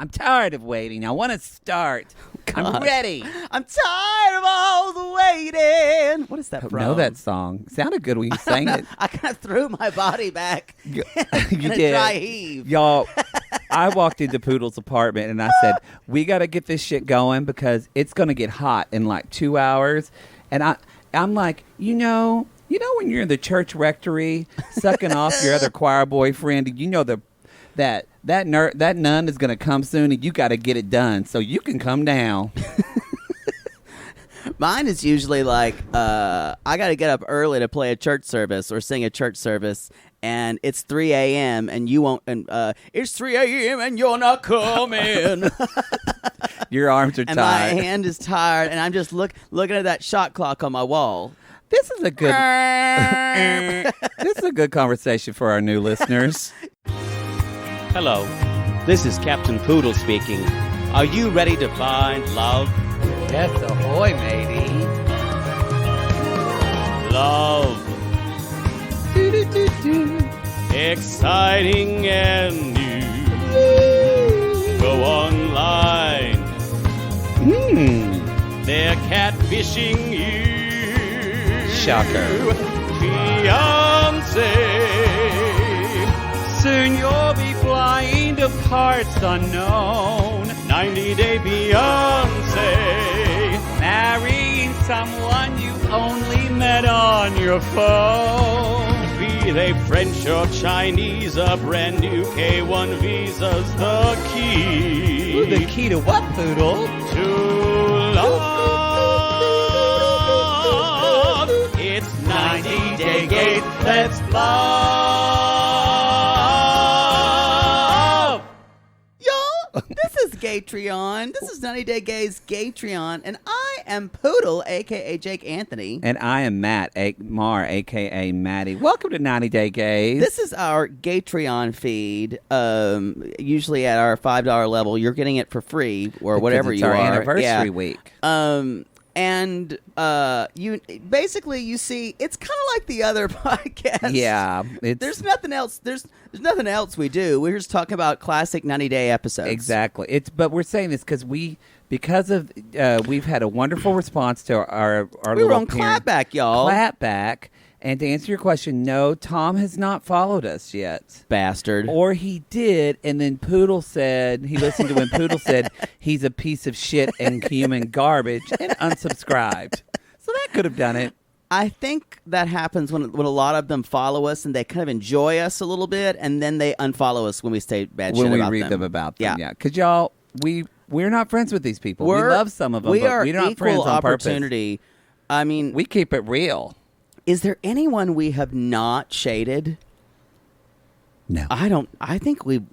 I'm tired of waiting. I want to start. God. I'm ready. I'm tired of all the waiting. What is that from? I know that song. Sounded good when you sang it. I kind of threw my body back You in a did. dry heave. Y'all, I walked into Poodle's apartment and I said, we got to get this shit going because it's going to get hot in like 2 hours. And I'm like, you know when you're in the church rectory sucking off your other choir boyfriend, and you know that nun is going to come soon and you got to get it done so you can come down. Mine is usually like, I got to get up early to play a church service or sing a church service, and it's 3 a.m. and you won't, and it's 3 a.m. and you're not coming. Your arms are and tired. my hand is tired, and I'm just looking at that shot clock on my wall. This is a good this is a good conversation for our new listeners. Hello, this is Captain Poodle speaking. Are you ready to find love? Yes, ahoy, matey. Love. Exciting and new. Go online. They're catfishing you. Shocker. Fiancé. Soon you'll be flying to parts unknown, 90-day Fiancé. marrying someone you only met on your phone. Be they French or Chinese, a brand new K1 visa's the key. Ooh, the key to what, Poodle? To love. It's 90-day gate. Let's love. Y'all, this is Gatreon. This is 90 Day Gays Gatreon, and I am Poodle, a.k.a. Jake Anthony. And I am Matt Mar, a.k.a. Maddie. Welcome to 90 Day Gays. This is our Gatreon feed. Usually at our $5 level, you're getting it for free or Because where it's you our are. anniversary week. And you see, it's kind of like the other podcast. Yeah. There's nothing else. There's nothing else we do. We're just talking about classic 90-day episodes. Exactly. But we're saying this because we've had a wonderful response to our We were little on Clapback, y'all. Clapback. And to answer your question, no, Tom has not followed us yet. Bastard. Or he did, and then Poodle said, he listened to when Poodle said he's a piece of shit and human garbage and unsubscribed. So that could have done it. I think that happens when a lot of them follow us and they kind of enjoy us a little bit, and then they unfollow us when we say bad shit When about we read them. them about them. Yeah. Yeah. Because y'all, we're not friends with these people. We love some of them, but are we're not friends equal on purpose. opportunity. I mean, We keep it real. is there anyone we have not shaded? No. I think we've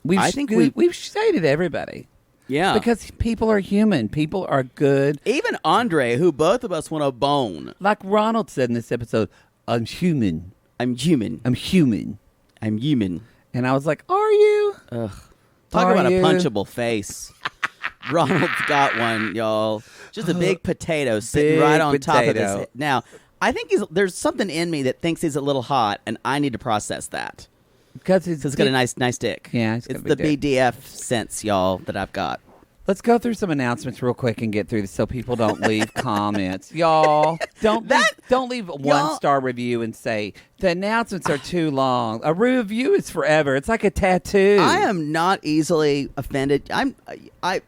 shaded everybody. yeah. Because people are human. People are good. Even Andre, who both of us want to bone. Like Ronald said in this episode, I'm human. I'm human. I'm human. I'm human. And I was like, are you? Ugh. Talk Are about you? a punchable face. Ronald's got one, y'all. Just a big potato sitting Big right on top of his potato. head. Now, I think there's something in me that thinks he's a little hot, and I need to process that. Because it's He's got a nice dick. Yeah, he's got it's a big the BDF sense, y'all, that I've got. Let's go through some announcements real quick and get through this so people don't leave comments. Y'all, don't leave a one-star review and say, the announcements are too long. A review is forever. It's like a tattoo. I am not easily offended. I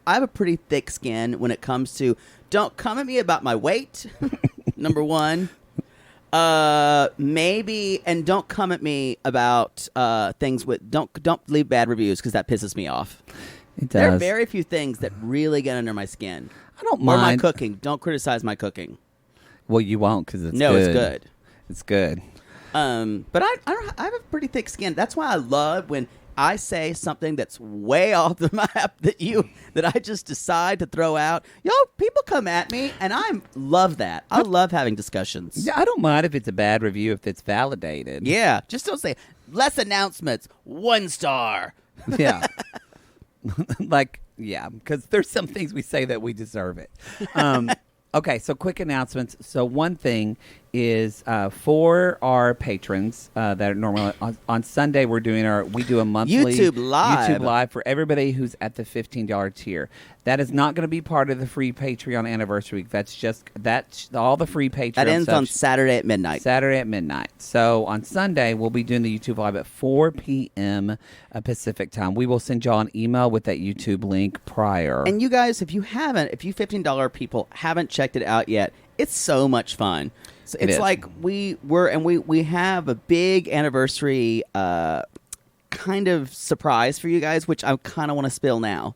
have a pretty thick skin when it comes to, don't come at me about my weight, number one. Maybe, and don't come at me about things with, don't leave bad reviews because that pisses me off. It does. There are very few things that really get under my skin. I don't Or my mind. cooking. Don't criticize my cooking. Well, you won't because it's No, good. it's good. It's good. But I have a pretty thick skin. That's why I love when I say something that's way off the map that I just decide to throw out. Yo, people come at me, and I love that. I love having discussions. Yeah, I don't mind if it's a bad review if it's validated. Yeah, just don't say less announcements. 1 star. Yeah. Because there's some things we say that we deserve it. Okay, so quick announcements. So one thing is for our patrons that are normally on Sunday. We do a monthly YouTube Live for everybody who's at the $15 tier. That is not going to be part of the free Patreon anniversary week. That's all the free Patreon. That ends stuff. on Saturday at midnight. Saturday at midnight. So on Sunday, we'll be doing the YouTube Live at 4 p.m. Pacific time. We will send y'all an email with that YouTube link prior. And you guys, if you $15 people haven't checked it out yet, it's so much fun. So it's like we have a big anniversary kind of surprise for you guys, which I kind of want to spill now.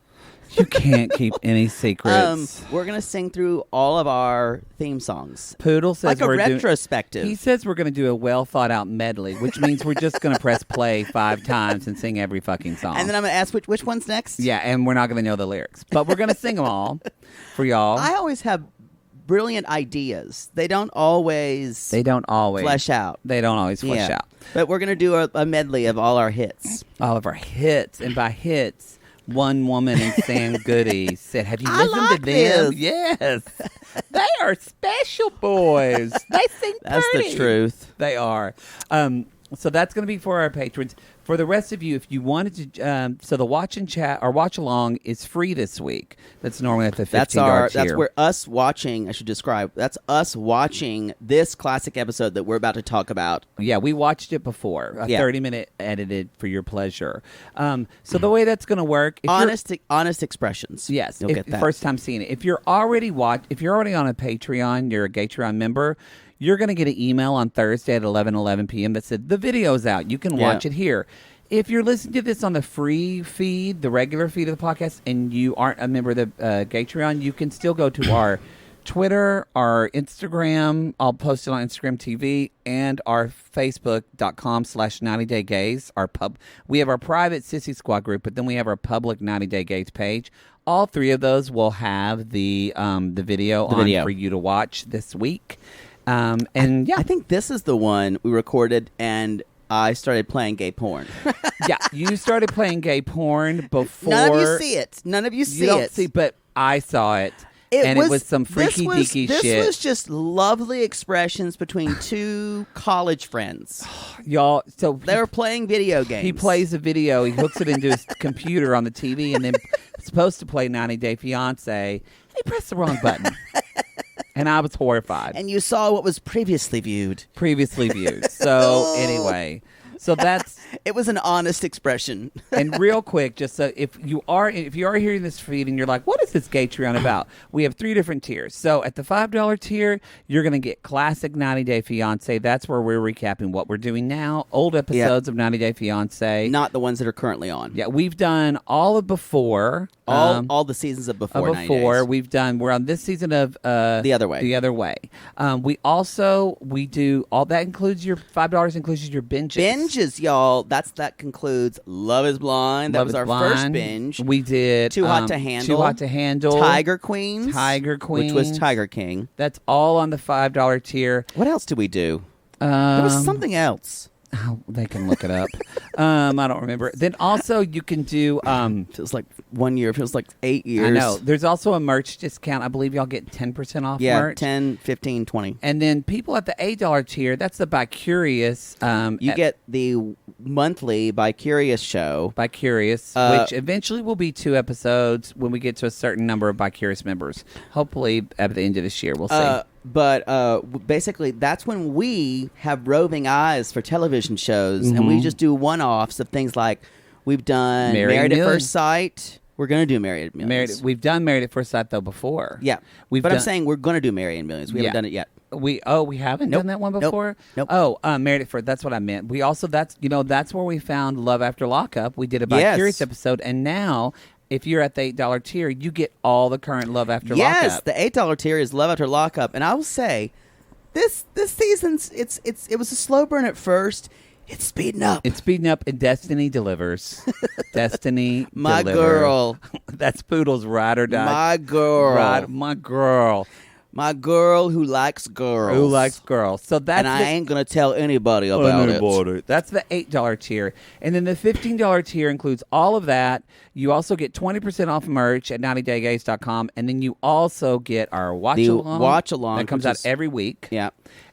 You can't keep any secrets. We're going to sing through all of our theme songs. Poodle says like a we're retrospective. He says we're going to do a well-thought-out medley, which means we're just going to press play 5 times and sing every fucking song. And then I'm going to ask which one's next? Yeah, and we're not going to know the lyrics. But we're going to sing them all for y'all. I always have brilliant ideas. They don't always flesh out. They don't always flesh out. But we're going to do a medley of all our hits. All of our hits. And by hits, one woman in Sam Goody said, have you listened to them? This. Yes. They are special boys. They sing That's pretty. the truth. They are. So that's going to be for our patrons. For the rest of you, if you wanted to, so the watch and chat or watch along is free this week. That's normally at the $15 tier. That's where us watching. I should describe. That's us watching this classic episode that we're about to talk about. Yeah, we watched it before. 30-minute edited for your pleasure. So the way that's going to work, honest expressions. Yes, you'll get that. First time seeing it. If you're already on a Patreon, you're a Gatreon member. You're going to get an email on Thursday at 11 p.m. that said, the video's out. You can watch it here. If you're listening to this on the free feed, the regular feed of the podcast, and you aren't a member of the Gatreon, you can still go to our Twitter, our Instagram. I'll post it on Instagram TV, and our Facebook.com/90daygays. We have our private Sissy Squad group, but then we have our public 90 Day Gays page. All 3 of those will have the video for you to watch this week. I think this is the one we recorded, and I started playing gay porn. Yeah, you started playing gay porn before. None of you see it. You don't see, but I saw it. It was some freaky deaky shit. This was just lovely expressions between 2 college friends. Y'all, so they were playing video games. He plays a video, he hooks it into his computer on the TV, and then supposed to play 90 Day Fiancé. He pressed the wrong button. And I was horrified. And you saw what was previously viewed. So anyway, it was an honest expression. And real quick, just so if you are hearing this feed and you're like, what is this Gatreon about? We have 3 different tiers. So at the $5 tier, you're going to get classic 90 Day Fiancé. That's where we're recapping what we're doing now. Old episodes of 90 Day Fiancé. Not the ones that are currently on. Yeah, we've done all of before. All the seasons of before 90 days. We're on this season of The Other Way. We do all that includes your $5 includes your binges, y'all. That concludes Love is Blind. That was our first binge. We did Too Hot to Handle. Tiger Queens, which was Tiger King. That's all on the $5 tier. What else did we do? There was something else. Oh, they can look it up. I don't remember. Then also you can do feels like 1 year, feels like 8 years. I know. There's also a merch discount. I believe y'all get 10% off merch. 10, 15, 20. And then people at the $8 tier, that's the By Curious. You get the monthly By Curious show. By Curious, which eventually will be 2 episodes when we get to a certain number of By Curious members. Hopefully at the end of this year. We'll see. But basically, that's when we have roving eyes for television shows, and we just do one-offs of things like we've done Married at First Sight. We're going to do Married at Millions. We've done Married at First Sight, though, before. Yeah. I'm saying we're going to do Married at Millions. We haven't done it yet. We haven't done that one before? Nope. Oh, Married at First, that's what I meant. We also, that's where we found Love After Lockup. We did a By Curious episode, and now... If you're at the $8 tier, you get all the current Love After Lockup. Yes, the $8 tier is Love After Lockup, and I will say, this season's it was a slow burn at first. It's speeding up. And Destiny delivers. Destiny, my girl. That's Poodle's ride or die. My girl. My girl. My girl who likes girls. Who likes girls. So that's and I ain't going to tell anybody about it. That's the $8 tier. And then the $15 tier includes all of that. You also get 20% off merch at 90daygays.com. And then you also get our watch-along. Watch-along. That comes out every week. Yeah.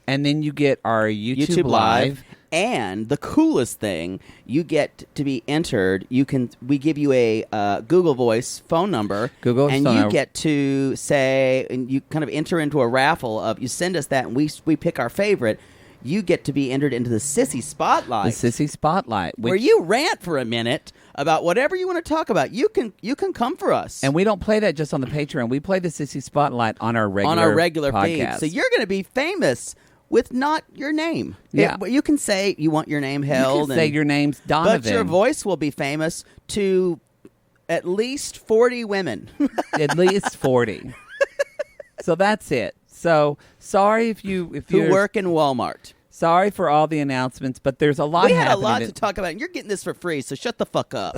And then you get our YouTube Live. And the coolest thing, you get to be entered. We give you a Google Voice phone number. And you get to say, and you kind of enter into a raffle of, you send us that and we pick our favorite. You get to be entered into the Sissy Spotlight. The Sissy Spotlight. Where you rant for a minute about whatever you want to talk about. You can come for us. And we don't play that just on the Patreon. We play the Sissy Spotlight on our regular podcast. feed. So you're going to be famous with not your name. Yeah. You can say you want your name held. You can say your name's Donovan. But your voice will be famous to at least 40 women. At least 40. So that's it. So sorry if you work in Walmart. Sorry for all the announcements, but there's a lot. We had a lot to talk about, and you're getting this for free, so shut the fuck up.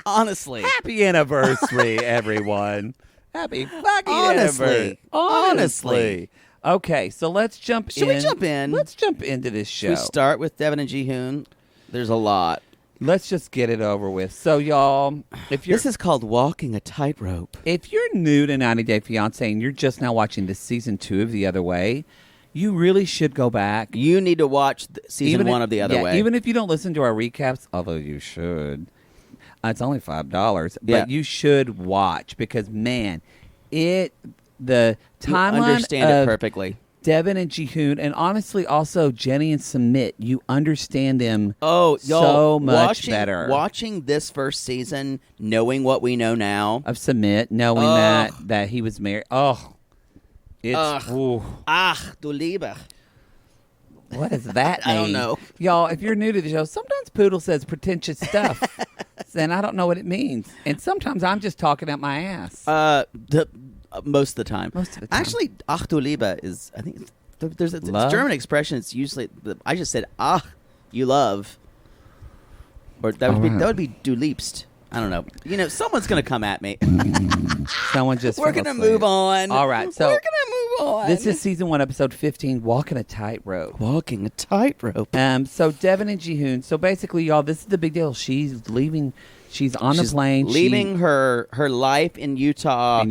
Honestly. Happy anniversary, everyone. Happy fucking anniversary. Honestly. Okay, so let's jump in. Should we jump in? Let's jump into this show. Should we start with Deavan and Ji-hoon? There's a lot. Let's just get it over with. So, y'all, this is called walking a tightrope. If you're new to 90 Day Fiancé and you're just now watching the season 2 of The Other Way, you really should go back. You need to watch season 1 of The Other Way. Even if you don't listen to our recaps, although you should. It's only $5, but you should watch because, man, the timeline you understand it perfectly. Deavan and Ji-hoon, and honestly also Jenny and Sumit, you understand them so much better. Watching this first season, knowing what we know now. Of Sumit, knowing that he was married. Du Liebe. What does that mean? I don't know. Y'all, if you're new to the show, sometimes Poodle says pretentious stuff, and I don't know what it means. And sometimes I'm just talking out my ass. Most of the time. Actually, Ach du Liebe is, I think, there's a German expression. It's usually, I just said, you love. Or that would be du liebst. I don't know. Someone's going to come at me. Someone just We're going to move on. All right. So we're going to move on. This is season 1, episode 15, Walking a Tightrope. Walking a Tightrope. So Deavan and Ji-hoon. So basically, y'all, this is the big deal. She's leaving. She's on the plane. Leaving her life in Utah.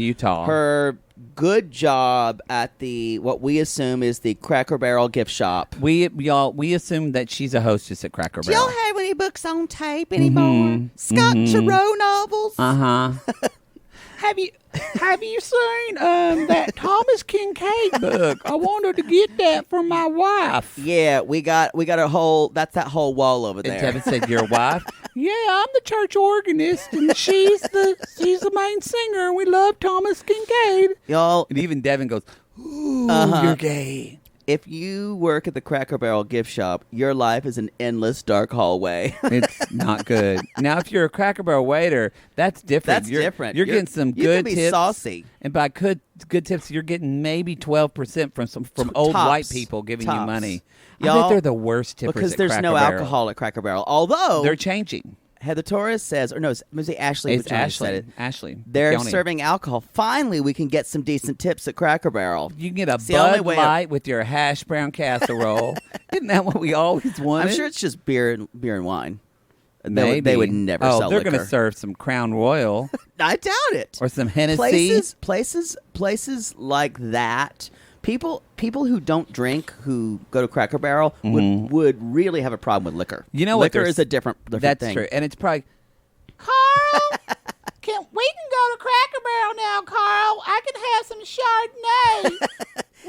Her good job at what we assume is the Cracker Barrel gift shop. We assume that she's a hostess at Cracker Barrel. Do y'all have any books on tape anymore? Scott Turow novels? Have you seen that Thomas Kincaid book? I wanted to get that for my wife. Yeah, we got a whole. That's that whole wall over there. And Deavan said, "Your wife." Yeah, I'm the church organist, and she's the main singer. And we love Thomas Kincaid, y'all. And even Deavan goes, "Ooh, you're gay." If you work at the Cracker Barrel gift shop, your life is an endless dark hallway. It's not good. Now, if you're a Cracker Barrel waiter, that's different. You're getting some good tips. You can be saucy. And by good tips, you're getting maybe 12% from old white people giving you money. I bet they're the worst tippers because at there's Cracker no Barrel. alcohol at Cracker Barrel. Although they're changing. Heather Torres says, or no, was it Ashley? It's Ashley. Said it. Ashley. They're Fiona. serving alcohol. Finally, we can get some decent tips at Cracker Barrel. You can get a Bud Light with your hash brown casserole. Isn't that what we always wanted? I'm sure it's just beer and wine. Maybe. They would never sell liquor. They're going to serve some Crown Royal. I doubt it. Or some Hennessy. Places like that. People who don't drink who go to Cracker Barrel would really have a problem with liquor. You know liquor what? Is a different thing. That's true, and it's probably Carl. We can go to Cracker Barrel now, Carl. I can have some Chardonnay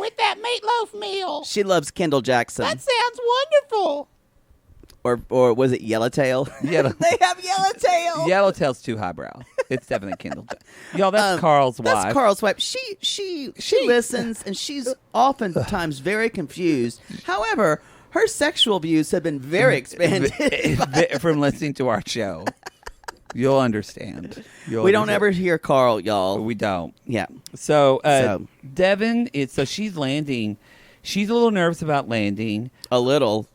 with that meatloaf meal. She loves Kendall Jackson. That sounds wonderful. Or was it Yellowtail? They have Yellowtail. Yellowtail's too highbrow. It's definitely Kendall. Y'all, that's Carl's wife. That's Carl's wife. She listens, and she's oftentimes very confused. However, her sexual views have been very expanded from listening to our show. You'll understand. We don't ever hear Carl, y'all. We don't. Yeah. So Deavan, so she's landing. She's a little nervous about landing. A little.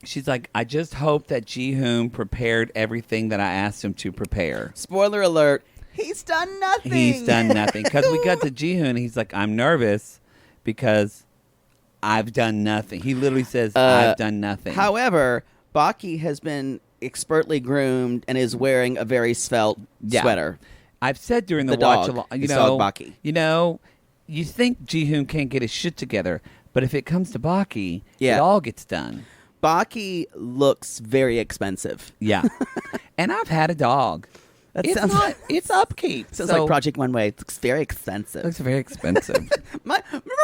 She's like, I just hope that Ji-hoon prepared everything that I asked him to prepare. Spoiler alert, He's done nothing. He's done nothing. Because we got to Jihoon, and he's like, I'm nervous because I've done nothing. He literally says, I've done nothing. However, Baki has been expertly groomed and is wearing a very svelte sweater. I've said during the dog. watch along, His dog Baki. You think Jihoon can't get his shit together, but if it comes to Baki, it all gets done. Baki looks very expensive. Yeah. And I've had a dog. It's upkeep. Sounds like Project One Way. It looks very expensive. Looks very expensive. Remember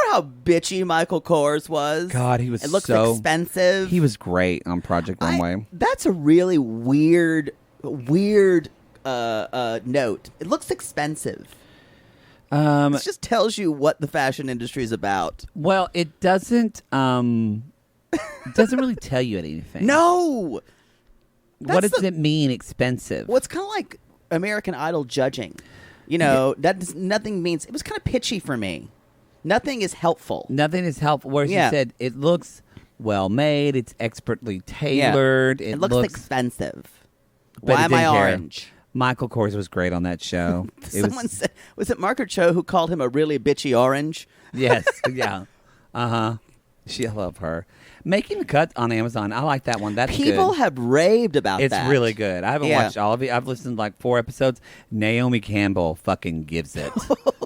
how bitchy Michael Kors was? God, he was It looks expensive. He was great on Project One Way. That's a really weird note. It looks expensive. It just tells you what the fashion industry is about. Well, it doesn't really tell you anything. No. What does it mean, expensive? Well, it's kind of like American Idol judging. Nothing means. It was kind of pitchy for me. Nothing is helpful. Nothing is helpful. Whereas you said it looks well made. It's expertly tailored. It looks expensive. Why am I orange? Michael Kors was great on that show. Someone said, was it Margaret Cho who called him a really bitchy orange? Yes. Yeah. I love her. Making the Cut on Amazon. I like that one. That's People good. have raved about It's that. really good. I haven't watched all of it. I've listened to like 4 episodes. Naomi Campbell fucking gives it.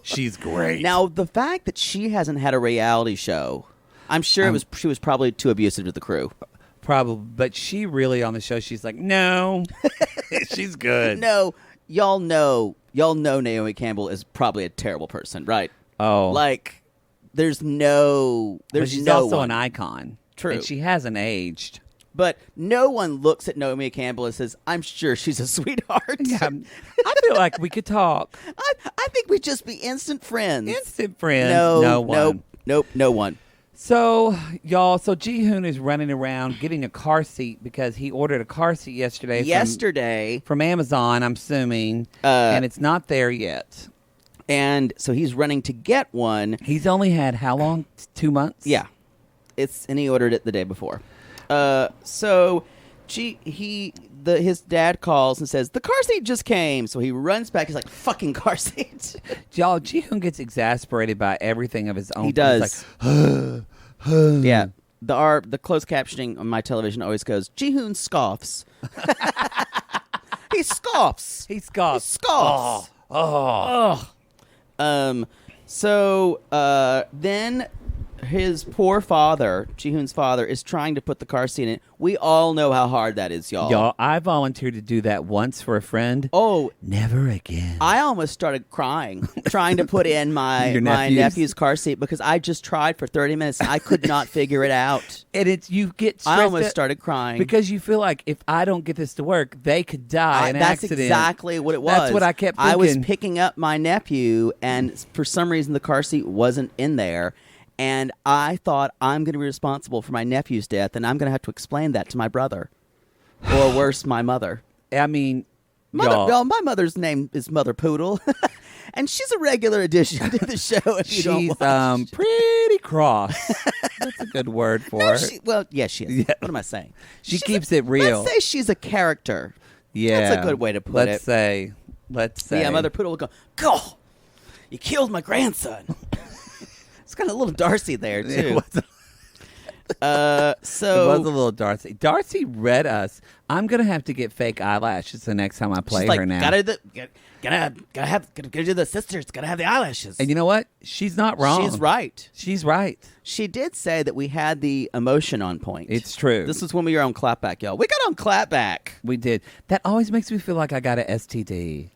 She's great. Now, the fact that she hasn't had a reality show, I'm sure she was probably too abusive to the crew. Probably. But she really on the show, she's like, no. She's good. No, y'all know Naomi Campbell is probably a terrible person, right? Oh. Like, there's she's also one. an icon. True. And she hasn't aged. But no one looks at Naomi Campbell and says, I'm sure she's a sweetheart. Yeah, I feel like we could talk. I think we'd just be instant friends. Instant friends. No one. Nope, no one. So, y'all, Jihoon is running around getting a car seat because he ordered a car seat yesterday. From Amazon, I'm assuming. And it's not there yet. And so he's running to get one. He's only had how long? 2 months? Yeah. And he ordered it the day before. His dad calls and says, the car seat just came. So he runs back. He's like, fucking car seat. Y'all, Jihoon gets exasperated by everything of his own. He does. He's like, yeah. The closed captioning on my television always goes, Jihoon scoffs. He scoffs. He scoffs. He scoffs. Then his poor father, Jihoon's father, is trying to put the car seat in it. We all know how hard that is, y'all. Y'all, I volunteered to do that once for a friend. Oh. Never again. I almost started crying trying to put in my nephew's car seat because I just tried for 30 minutes and I could not figure it out. And you get stressed I almost out started crying. because you feel like if I don't get this to work, they could die in an that's accident. exactly what it was. That's what I kept thinking. I was picking up my nephew, and for some reason the car seat wasn't in there. And I thought, I'm going to be responsible for my nephew's death, and I'm going to have to explain that to my brother. Or worse, my mother. I mean, well, my mother's name is Mother Poodle. And she's a regular addition to the show if you don't watch. She's pretty cross. That's a good word for her. She is. Yeah. What am I saying? She keeps it real. Let's say she's a character. Yeah. That's a good way to put it. Let's say. Yeah, Mother Poodle will go, God, you killed my grandson. It's got a little Darcy there, too. It was a little Darcy. Darcy read us. I'm going to have to get fake eyelashes the next time I play her now. Gotta do the sisters. Gotta have the eyelashes. And you know what? She's not wrong. She's right. She's right. She did say that we had the emotion on point. It's true. This was when we were on Clapback, y'all. We got on Clapback. We did. That always makes me feel like I got an STD.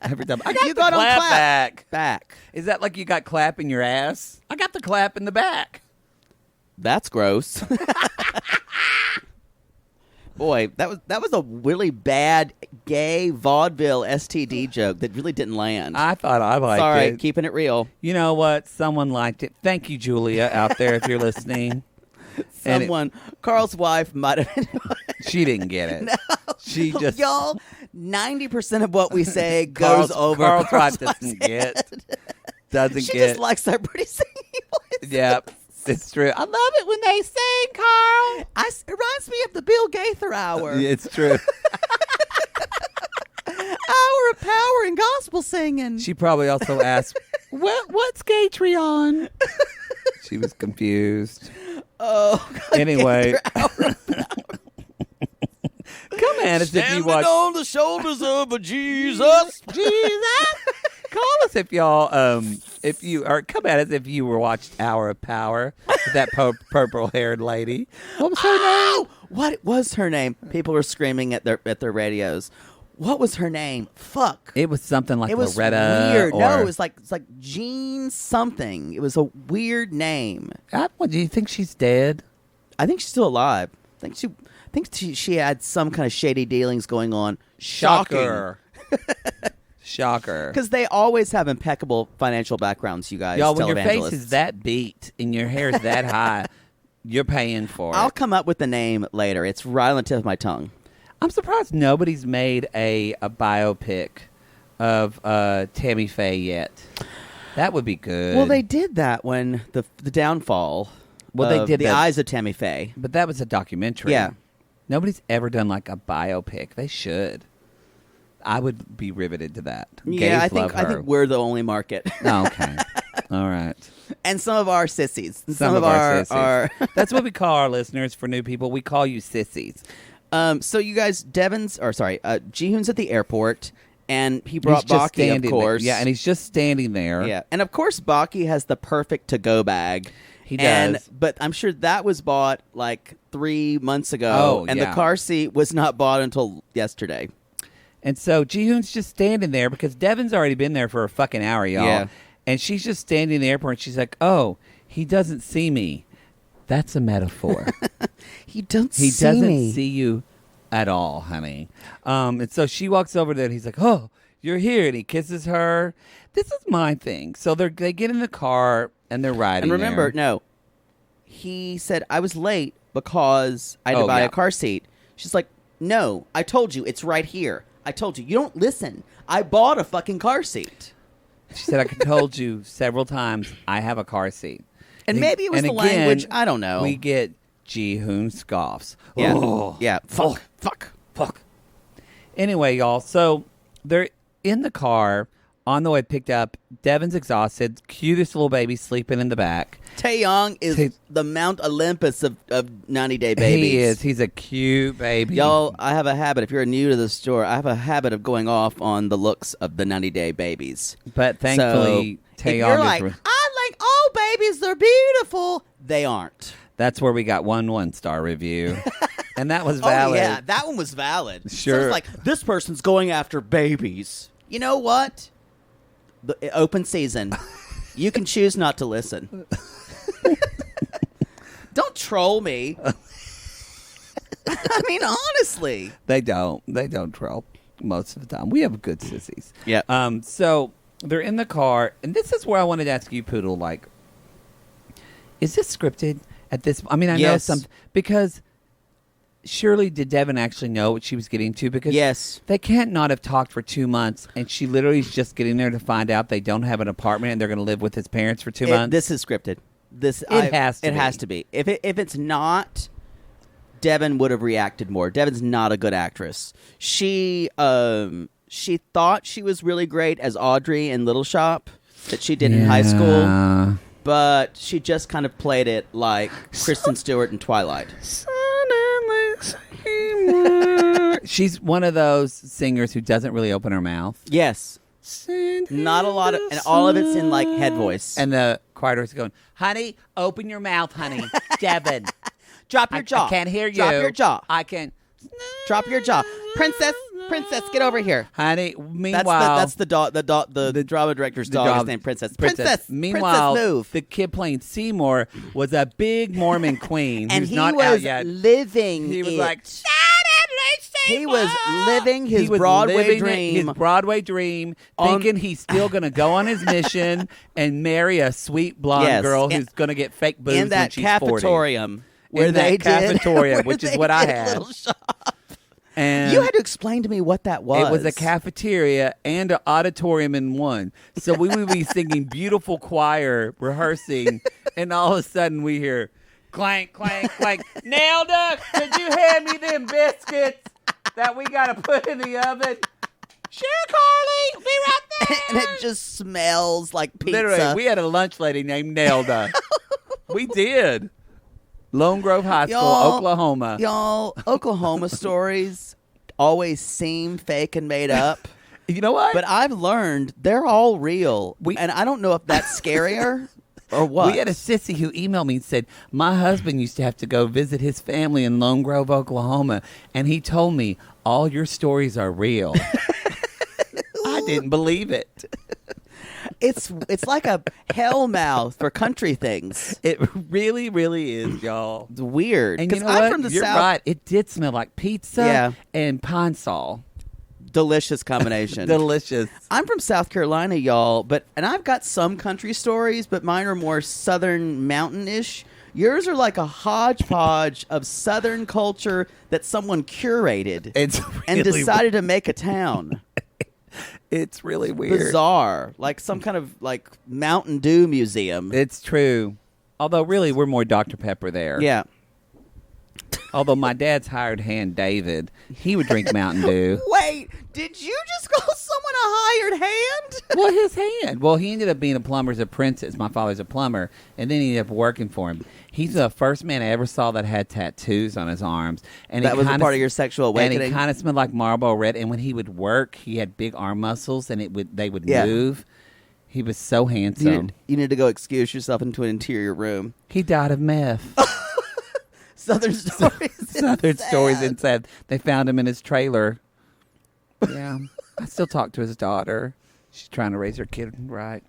Every time. I got you the got clap on back. Back. Is that like you got clap in your ass? I got the clap in the back. That's gross. Boy, that was a really bad gay vaudeville STD joke that really didn't land. I thought I liked it. Sorry, keeping it real. You know what? Someone liked it. Thank you, Julia, out there, if you're listening. Carl's wife might have been. She didn't get it. No. She just. Y'all, 90% of what we say goes over. Carl's Carl's wife doesn't get. She just likes our pretty singing voices. Yep. It's true. I love it when they sing, Carl. It reminds me of the Bill Gaither hour. It's true. Hour of power and gospel singing. She probably also asked, what's Gatreon? She was confused. Oh, anyway. Come at us if you watch. on the shoulders of a Jesus. Jesus. Call us if y'all, come at us if you were watched Hour of Power with that purple-haired lady. What was her name? What was her name? People were screaming at their radios. What was her name? Fuck. It was something like It was Loretta. weird. Or, No, it's like Jean something. It was a weird name. Do you think she's dead? I think she's still alive. I think she had some kind of shady dealings going on. Shocker. Shocker. Because they always have impeccable financial backgrounds, you guys. Y'all, when your face televangelists. is that beat and your hair is that high, you're paying for I'll it. come up with the name later. It's right on the tip of my tongue. I'm surprised nobody's made a biopic of Tammy Faye yet. That would be good. Well, they did that when the downfall. They did the that. Eyes of Tammy Faye. But that was a documentary. Yeah. Nobody's ever done like a biopic. They should. I would be riveted to that. Yeah, Gays love I her. think we're the only market. Oh, okay. All right. And some of our sissies. Some of our our sissies. That's what we call our listeners. For new people, we call you sissies. So you guys, Ji-hoon's at the airport, and he brought He's just Baki, of standing course. there. Yeah, and he's just standing there. Yeah, and of course Baki has the perfect to-go bag. He does. But I'm sure that was bought like 3 months ago, Oh, and yeah. the car seat was not bought until yesterday. And so Ji-hoon's just standing there because Devan's already been there for a fucking hour, y'all. Yeah. And she's just standing in the airport, and she's like, "Oh, he doesn't see me." That's a metaphor. He doesn't see you at all, honey. And so she walks over there, and he's like, "Oh, you're here," and he kisses her. This is my thing. So they get in the car and they're riding. And remember, there. no, he said I was late because I had to buy a car seat. She's like, "No, I told you it's right here. I told you. You don't listen. I bought a fucking car seat." She said, "I told you several times I have a car seat." And maybe it was the language. I don't know. We get Ji-hoon scoffs. Yeah. Oh, Yeah. Fuck. Anyway, y'all, so they're in the car on the way picked up. Devan's exhausted. Cutest little baby sleeping in the back. Taeyong is the Mount Olympus of 90-day babies. He is. He's a cute baby. Y'all, I have a habit. If you're new to the store, I have a habit of going off on the looks of the 90-day babies. But thankfully, so, if Taeyong you're is... like, I like all babies. They're beautiful. They aren't. That's where we got 1-star review. And that was valid. Oh, yeah. That one was valid. Sure. So it's like, this person's going after babies. You know what? The open season. You can choose not to listen. Don't troll me. I mean, honestly. They don't troll most of the time. We have good sissies. Yeah. So they're in the car, and this is where I wanted to ask you, Poodle, like, is this scripted at this? I mean, I know Yes. some, because surely did Devan actually know what she was getting to? Because Yes. they can't not have talked for 2 months, and she literally is just getting there to find out they don't have an apartment and they're going to live with his parents for 2 months. This is scripted. It has to It be. has to be. If it's not, Devan would have reacted more. Devan's not a good actress. She thought she was really great as Audrey in Little Shop that she did in high school, but she just kind of played it like Kristen Stewart in Twilight. She's one of those singers who doesn't really open her mouth. Yes. Not a lot of, and all of it's in like head voice. And the choir director's going, "Honey, open your mouth, honey." Devan. Drop your jaw. I can't hear you. Drop your jaw. I can. Drop your jaw. Princess, get over here. Honey, meanwhile. That's the drama director's dog. His name Princess. Meanwhile, Princess, move. the kid playing Seymour was a big Mormon queen And who's he not was out yet. living He was it. like, He was living his he was Broadway living dream. his Broadway dream, thinking he's still going to go on his mission and marry a sweet blonde girl who's going to get fake boobs in that when she's 40. cafetorium. Where In they that cafeteria, did, which is where what they I did had. Little Shop. And You had to explain to me what that was. it was a cafeteria and an auditorium in one. So we would be singing beautiful choir, rehearsing, and all of a sudden we hear clank, clank, clank. Nelda, could you hand me them biscuits that we got to put in the oven? Sure, Carly. Be and it just smells like pizza. Literally, we had a lunch lady named Nelda. We did. Lone Grove High School, Oklahoma. Y'all, Oklahoma stories always seem fake and made up. You know what? But I've learned they're all real. And I don't know if that's scarier or what. We had a sissy who emailed me and said, my husband used to have to go visit his family in Lone Grove, Oklahoma, and he told me, all your stories are real. I didn't believe it. It's like a hell mouth for country things. It really, really is, y'all. It's weird. And you know I'm what? from the You're South. right. It did smell like pizza and pine sol. Delicious combination. Delicious. I'm from South Carolina, y'all, and I've got some country stories, but mine are more southern mountain-ish. Yours are like a hodgepodge of southern culture that someone curated and decided to make a town. It's really weird. Bizarre. Like some kind of like Mountain Dew museum. It's true. Although really we're more Dr. Pepper there. Yeah. Although my dad's hired hand, David, he would drink Mountain Dew. Wait, did you just call someone a hired hand? Well, his hand. Well, he ended up being a plumber's apprentice. My father's a plumber, and then he ended up working for him. He's the first man I ever saw that had tattoos on his arms. And that was a part of your sexual awakening? And he kind of smelled like Marlboro Red. And when he would work, he had big arm muscles, and they would move. He was so handsome. You need to go excuse yourself into an interior room. He died of meth. Southern stories. Southern stories and said they found him in his trailer. Yeah. I still talk to his daughter. She's trying to raise her kid right.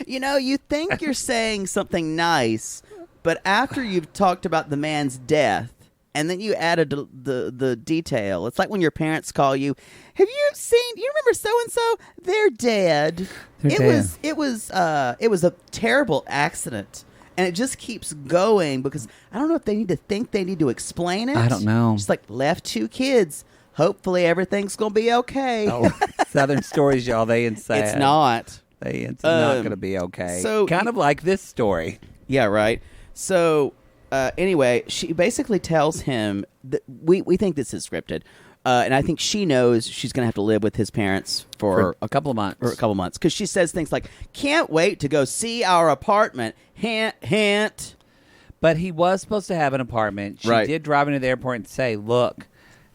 You know, you think you're saying something nice, but after you've talked about the man's death, and then you added the detail, it's like when your parents call you, have you seen, you remember so-and-so? They're dead. It was a terrible accident. And it just keeps going because I don't know if they need to think they need to explain it. I don't know. Just like left 2 kids. Hopefully everything's going to be okay. Oh, Southern stories, y'all, they ain't sad. It's not. It's not going to be okay. So kind of like this story. Yeah, right. So anyway, she basically tells him that we think this is scripted. And I think she knows she's going to have to live with his parents for a couple of months. For a couple months. Because she says things like, can't wait to go see our apartment. Hint, hint. But he was supposed to have an apartment. She did drive into the airport and say, look,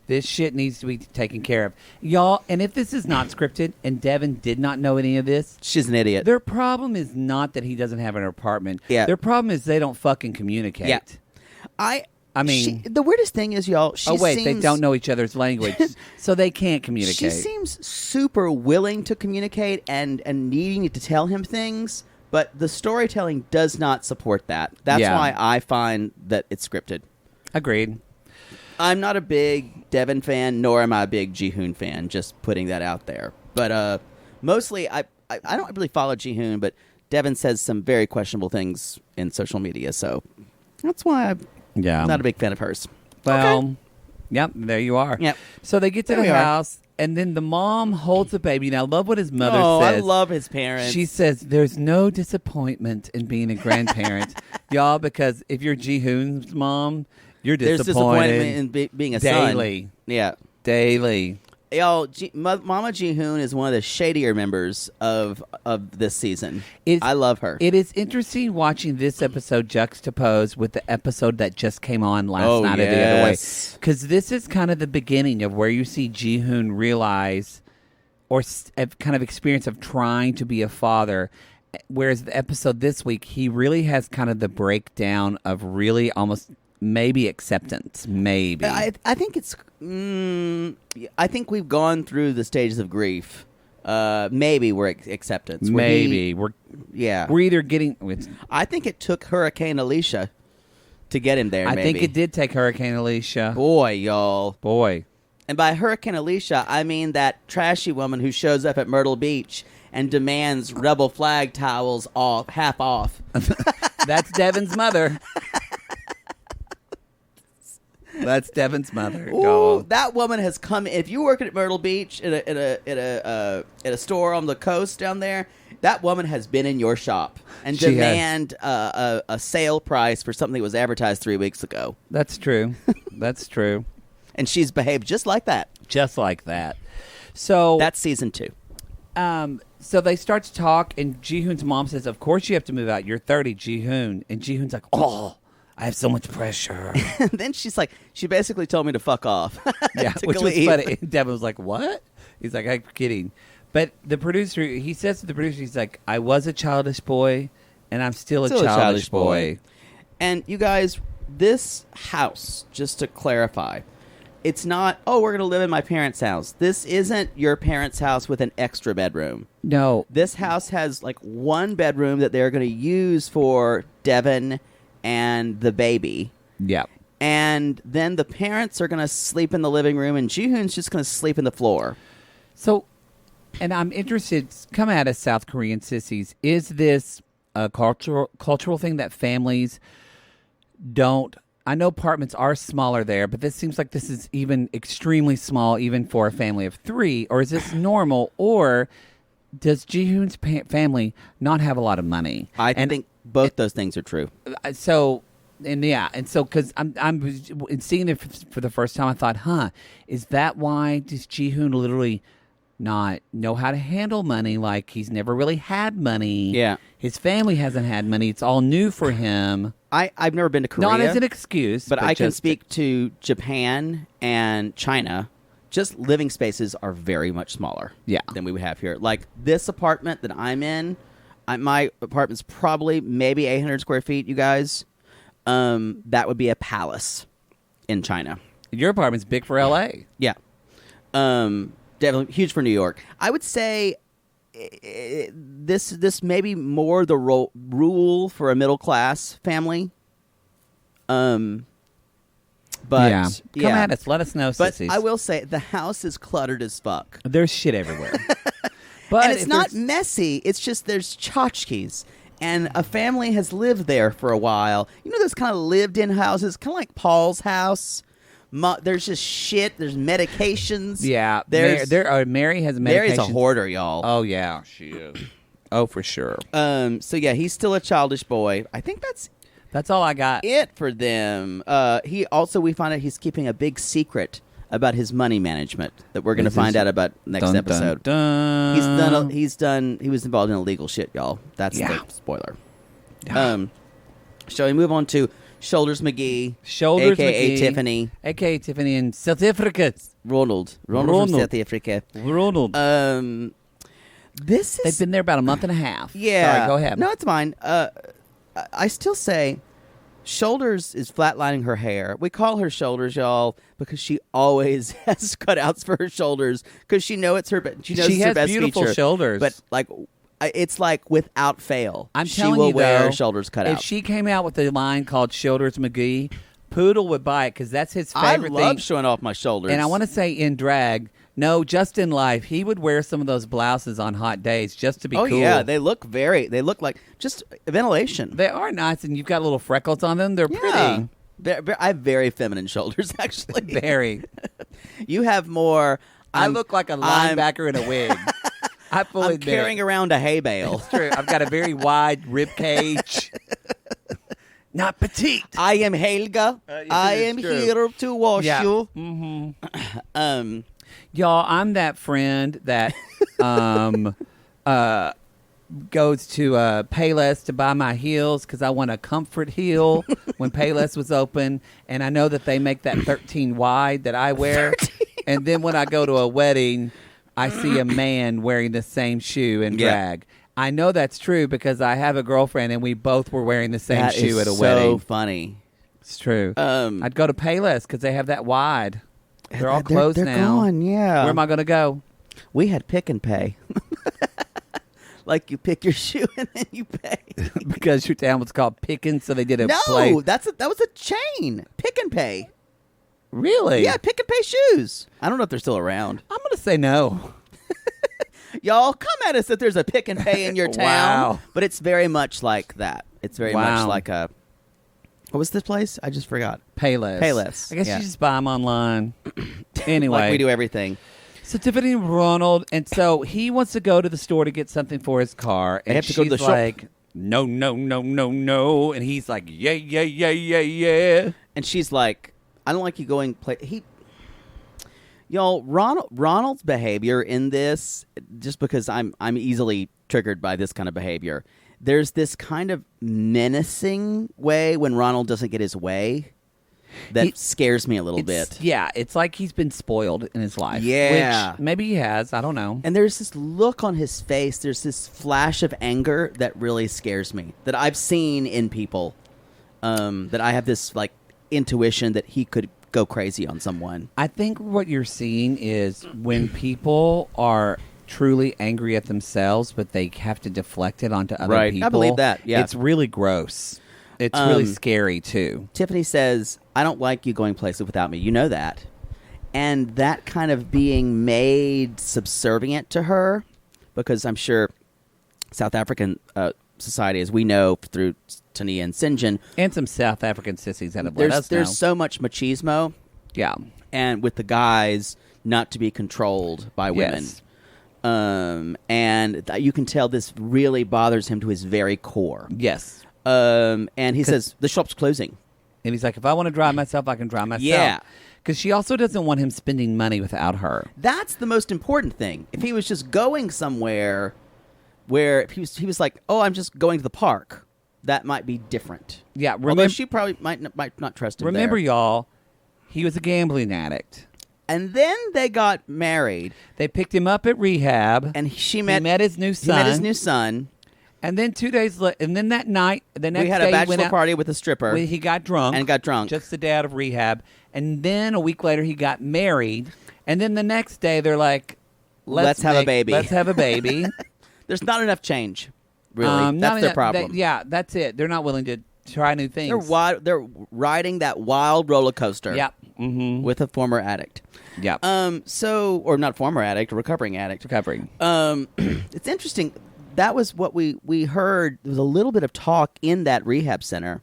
this shit needs to be taken care of. Y'all, and if this is not scripted and Deavan did not know any of this. She's an idiot. Their problem is not that he doesn't have an apartment. Yeah. Their problem is they don't fucking communicate. Yeah. I mean, the weirdest thing is, y'all. They don't know each other's language, so they can't communicate. She seems super willing to communicate and needing to tell him things, but the storytelling does not support that. That's why I find that it's scripted. Agreed. I'm not a big Deavan fan, nor am I a big Ji-hoon fan. Just putting that out there. But mostly, I don't really follow Ji-hoon, but Deavan says some very questionable things in social media, so that's why I'm not a big fan of hers. Well, yep, there you are. Yep. So they get to the house, and then the mom holds the baby. Now, I love what his mother says. I love his parents. She says, there's no disappointment in being a grandparent. Y'all, because if you're Ji-hoon's mom, you're disappointed. There's disappointment in being a daily. son. Yeah. Daily. Y'all, Mama Ji-hoon is one of the shadier members of this season. I love her. It is interesting watching this episode juxtaposed with the episode that just came on last night or the other way. Because this is kind of the beginning of where you see Ji-hoon realize or kind of experience of trying to be a father. Whereas the episode this week, he really has kind of the breakdown of really almost maybe acceptance. Maybe. I think it's... I think we've gone through the stages of grief. Maybe we're acceptance. We're either getting... I think it took Hurricane Alicia to get him there, I think it did take Hurricane Alicia. Boy, y'all. Boy. And by Hurricane Alicia, I mean that trashy woman who shows up at Myrtle Beach and demands rebel flag towels half off. That's Devan's mother. That's Devan's mother. Ooh, that woman has come. If you work at Myrtle Beach in a store on the coast down there, that woman has been in your shop and demand a sale price for something that was advertised 3 weeks ago. That's true. That's true. And she's behaved just like that. Just like that. So that's season 2. So they start to talk, and Ji-hoon's mom says, "Of course you have to move out. You're 30, Ji-hoon." And Ji-hoon's like, "Oh, I have so much pressure." And then she's like, she basically told me to fuck off. Yeah, To which was leave. funny. And Deavan was like, "What?" He's like, "I'm kidding." But the producer, he says to the producer, he's like, "I was a childish boy, and I'm still a childish boy." And you guys, this house, just to clarify, it's not, oh, we're going to live in my parents' house. This isn't your parents' house with an extra bedroom. No. This house has like one bedroom that they're going to use for Deavan and the baby. Yeah. And then the parents are going to sleep in the living room, and Ji-hoon's just going to sleep in the floor. So, and I'm interested, come at us, South Korean sissies. Is this a cultural thing that families don't? I know apartments are smaller there, but this seems like this is even extremely small, even for a family of 3. Or is this normal? Or does Ji-hoon's family not have a lot of money? I think both those things are true. So, because I'm seeing it for the first time, I thought, is that why does Ji-hoon literally not know how to handle money? Like, he's never really had money. Yeah. His family hasn't had money. It's all new for him. I've never been to Korea. Not as an excuse. But I can speak to Japan and China. Just living spaces are very much smaller than we would have here. Like this apartment that I'm in, my apartment's probably maybe 800 square feet, you guys. That would be a palace in China. Your apartment's big for L.A. Yeah. Definitely huge for New York. I would say this may be more the rule for a middle class family. But come at us. Let us know, But sissies. I will say the house is cluttered as fuck. There's shit everywhere. But And it's not messy. It's just there's tchotchkes. And a family has lived there for a while. You know those kind of lived-in houses, kind of like Paul's house. There's just shit. There's medications. Yeah. There's Mary has medications. Mary's a hoarder, y'all. Oh, yeah, she is. Oh, for sure. So yeah, he's still a childish boy. I think that's all I got. it for them. We find out he's keeping a big secret about his money management that we're going to find out about next episode. Dun. He was involved in illegal shit, y'all. That's the spoiler. Yeah. Shall we move on to Shoulders McGee, Shoulders a.k.a. McGee, Tiffany. A.k.a. Tiffany in South Africa. Ronald from South Africa. Ronald. This is... They've been there about a month and a half. Yeah. Sorry, go ahead. No, it's fine. I still say Shoulders is flatlining her hair. We call her Shoulders, y'all, because she always has cutouts for her shoulders because she knows it's her best beautiful feature. shoulders. But like, it's like without fail. I'm she telling will you, wear though, shoulders cut if out. she came out with a line called Shoulders McGee, Poodle would buy it because that's his favorite thing. I love showing off my shoulders. And I want to say in drag, no, just in life, he would wear some of those blouses on hot days just to be cool. Oh, yeah. They look like just ventilation. They are nice, and you've got little freckles on them. They're pretty. I have very feminine shoulders, actually. Very. You have more... I look like a linebacker in a wig. I fully I'm admit carrying it. around a hay bale. It's true. I've got a very wide rib cage. Not petite. I am Helga. I am true. here to wash you. Mm-hmm. Y'all, I'm that friend that goes to Payless to buy my heels because I want a comfort heel when Payless was open. And I know that they make that 13 wide that I wear. And then when I go to a wedding, I see a man wearing the same shoe in drag. I know that's true because I have a girlfriend and we both were wearing the same shoe at a wedding. So funny. It's true. I'd go to Payless because they have that wide. They're all closed they're now. Gone, yeah. Where am I going to go? We had pick and pay. Like you pick your shoe and then you pay. Because your town was called Pickens, so they did a No, play. that was a chain. Pick and pay. Really? Yeah, pick and pay shoes. I don't know if they're still around. I'm going to say no. Y'all, come at us if there's a pick and pay in your town. Wow. But it's very much like that. It's very much like a... What was this place? I just forgot. Payless. Payless. I guess you just buy them online. Anyway. Like we do everything. So Tiffany and Ronald, and so he wants to go to the store to get something for his car. And have to go to the she's shop. like, no, no, no, no, no. And he's like, yeah, yeah, yeah, yeah, yeah. And she's like, I don't like you going... Y'all, Ronald's behavior in this, just because I'm easily triggered by this kind of behavior, there's this kind of menacing way when Ronald doesn't get his way that scares me a little bit. Yeah, it's like he's been spoiled in his life. Yeah. Which maybe he has. I don't know. And there's this look on his face, there's this flash of anger that really scares me, that I've seen in people, that I have this like intuition that he could go crazy on someone. I think what you're seeing is when people are truly angry at themselves, but they have to deflect it onto other people. I believe that, yeah. It's really gross. It's really scary, too. Tiffany says, I don't like you going places without me. You know that. And that kind of being made subservient to her, because I'm sure South African society, as we know through Tania and Sinjin, And some South African sissies that have let us know. there's so much machismo, Yeah. and with the guys not to be controlled by women. Yes. And you can tell this really bothers him to his very core. Yes. And he says, the shop's closing. And he's like, if I want to drive myself, I can drive myself. Yeah. Because she also doesn't want him spending money without her. That's the most important thing. If he was just going somewhere where he was like, oh, I'm just going to the park, that might be different. Yeah. Although she probably might not trust him Remember, there. y'all, he was a gambling addict. And then they got married. They picked him up at rehab. And he met his new son. He met his new son. And then 2 days later, and then that night, the next day, We had a he bachelor went out, party with a stripper. He got drunk. And got drunk. Just the day out of rehab. And then a week later, he got married. And then the next day, they're like, Let's have a baby. Let's have a baby. There's not enough change, really. That's their problem. Yeah, that's it. They're not willing to try new things. They're riding that wild roller coaster. Yep. Mm-hmm. With a former addict. Yep. Or not former addict, a recovering addict. Recovering. It's interesting. That was what we heard. There was a little bit of talk in that rehab center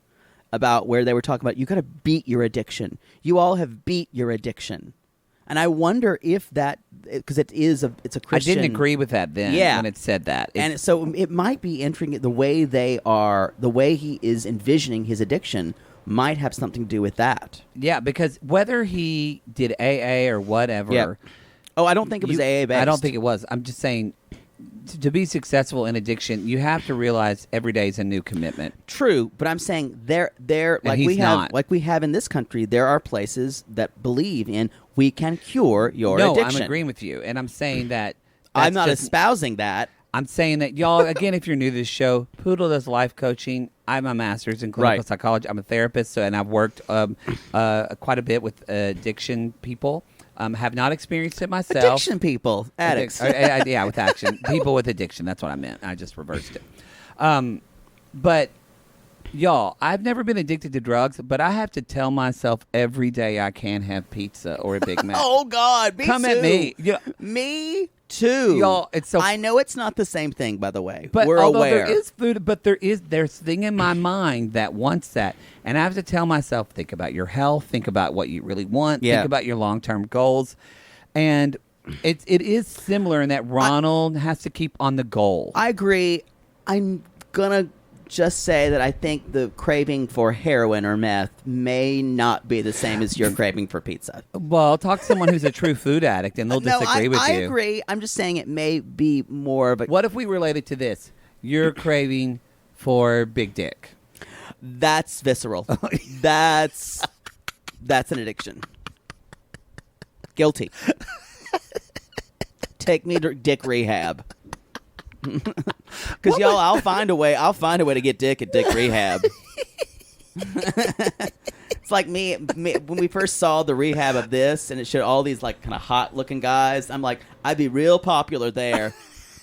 about where they were talking about, you got to beat your addiction. You all have beat your addiction. And I wonder if that, because it's a Christian. I didn't agree with that then when it said that. And so it might be entering the way the way he is envisioning his addiction might have something to do with that. Yeah, because whether he did AA or whatever. Yeah. Oh, I don't think it was AA based. I don't think it was. I'm just saying, to be successful in addiction, you have to realize every day is a new commitment. True, but I'm saying there like we have in this country, there are places that believe in we can cure your addiction. I'm agreeing with you, and I'm saying that I'm not espousing that. I'm saying that, y'all, again, if you're new to this show, Poodle does life coaching. I have my master's in clinical psychology. I'm a therapist, and I've worked quite a bit with addiction people. Have not experienced it myself. Addiction people. Addicts. Yeah, with action. People with addiction. That's what I meant. I just reversed it. But, y'all, I've never been addicted to drugs, but I have to tell myself every day I can't have pizza or a Big Mac. Oh, God. Come at me. Yeah. Me too. Y'all, it's so... I know it's not the same thing, by the way. But we're although aware. there is food, but there's a thing in my mind that wants that. And I have to tell myself, think about your health, think about what you really want, think about your long-term goals. And it is similar in that Ronald has to keep on the goal. I agree. I'm going to just say that I think the craving for heroin or meth may not be the same as your craving for pizza. Well, talk to someone who's a true food addict, and they'll disagree with you. I agree. I'm just saying it may be more of a... What if we relate it to this? You're craving for big dick. That's visceral. That's an addiction. Guilty. Take me to dick rehab. Because y'all, I'll find a way to get dick at dick rehab. It's like me when we first saw the rehab of this, and it showed all these like kind of hot looking guys. I'm like, I'd be real popular there.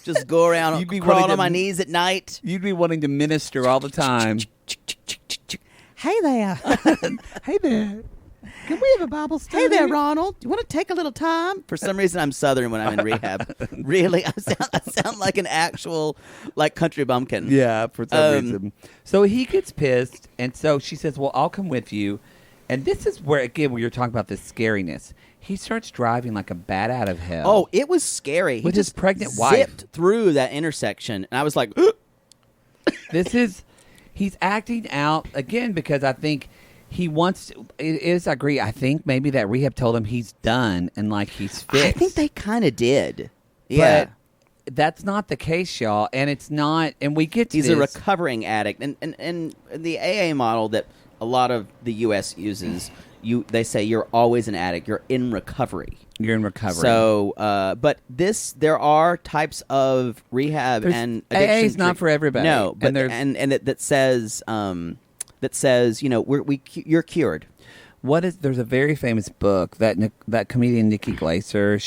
Just go around, crawl on my knees at night. You'd be wanting to minister all the time. Hey there. Hey there. Can we have a Bible study? Hey there, Ronald. Do you want to take a little time? For some reason, I'm Southern when I'm in rehab. Really? I sound like an actual country bumpkin. Yeah, for some reason. So he gets pissed, and so she says, well, I'll come with you. And this is where, again, where you're talking about this scariness. He starts driving like a bat out of hell. Oh, it was scary. With his pregnant zipped wife. Through that intersection, and I was like, he's acting out, again, because I think he wants to, it is, I agree. I think maybe that rehab told him he's done and like he's fixed. I think they kind of did. Yeah. But that's not the case, y'all. And it's not, and we get to He's this. a recovering addict. And the AA model that a lot of the U.S. uses, they say you're always an addict. You're in recovery. You're in recovery. So, but there are types of rehab and addiction. AA is not for everybody. No, but and that says you're cured. There's a very famous book that comedian Nikki Glaser,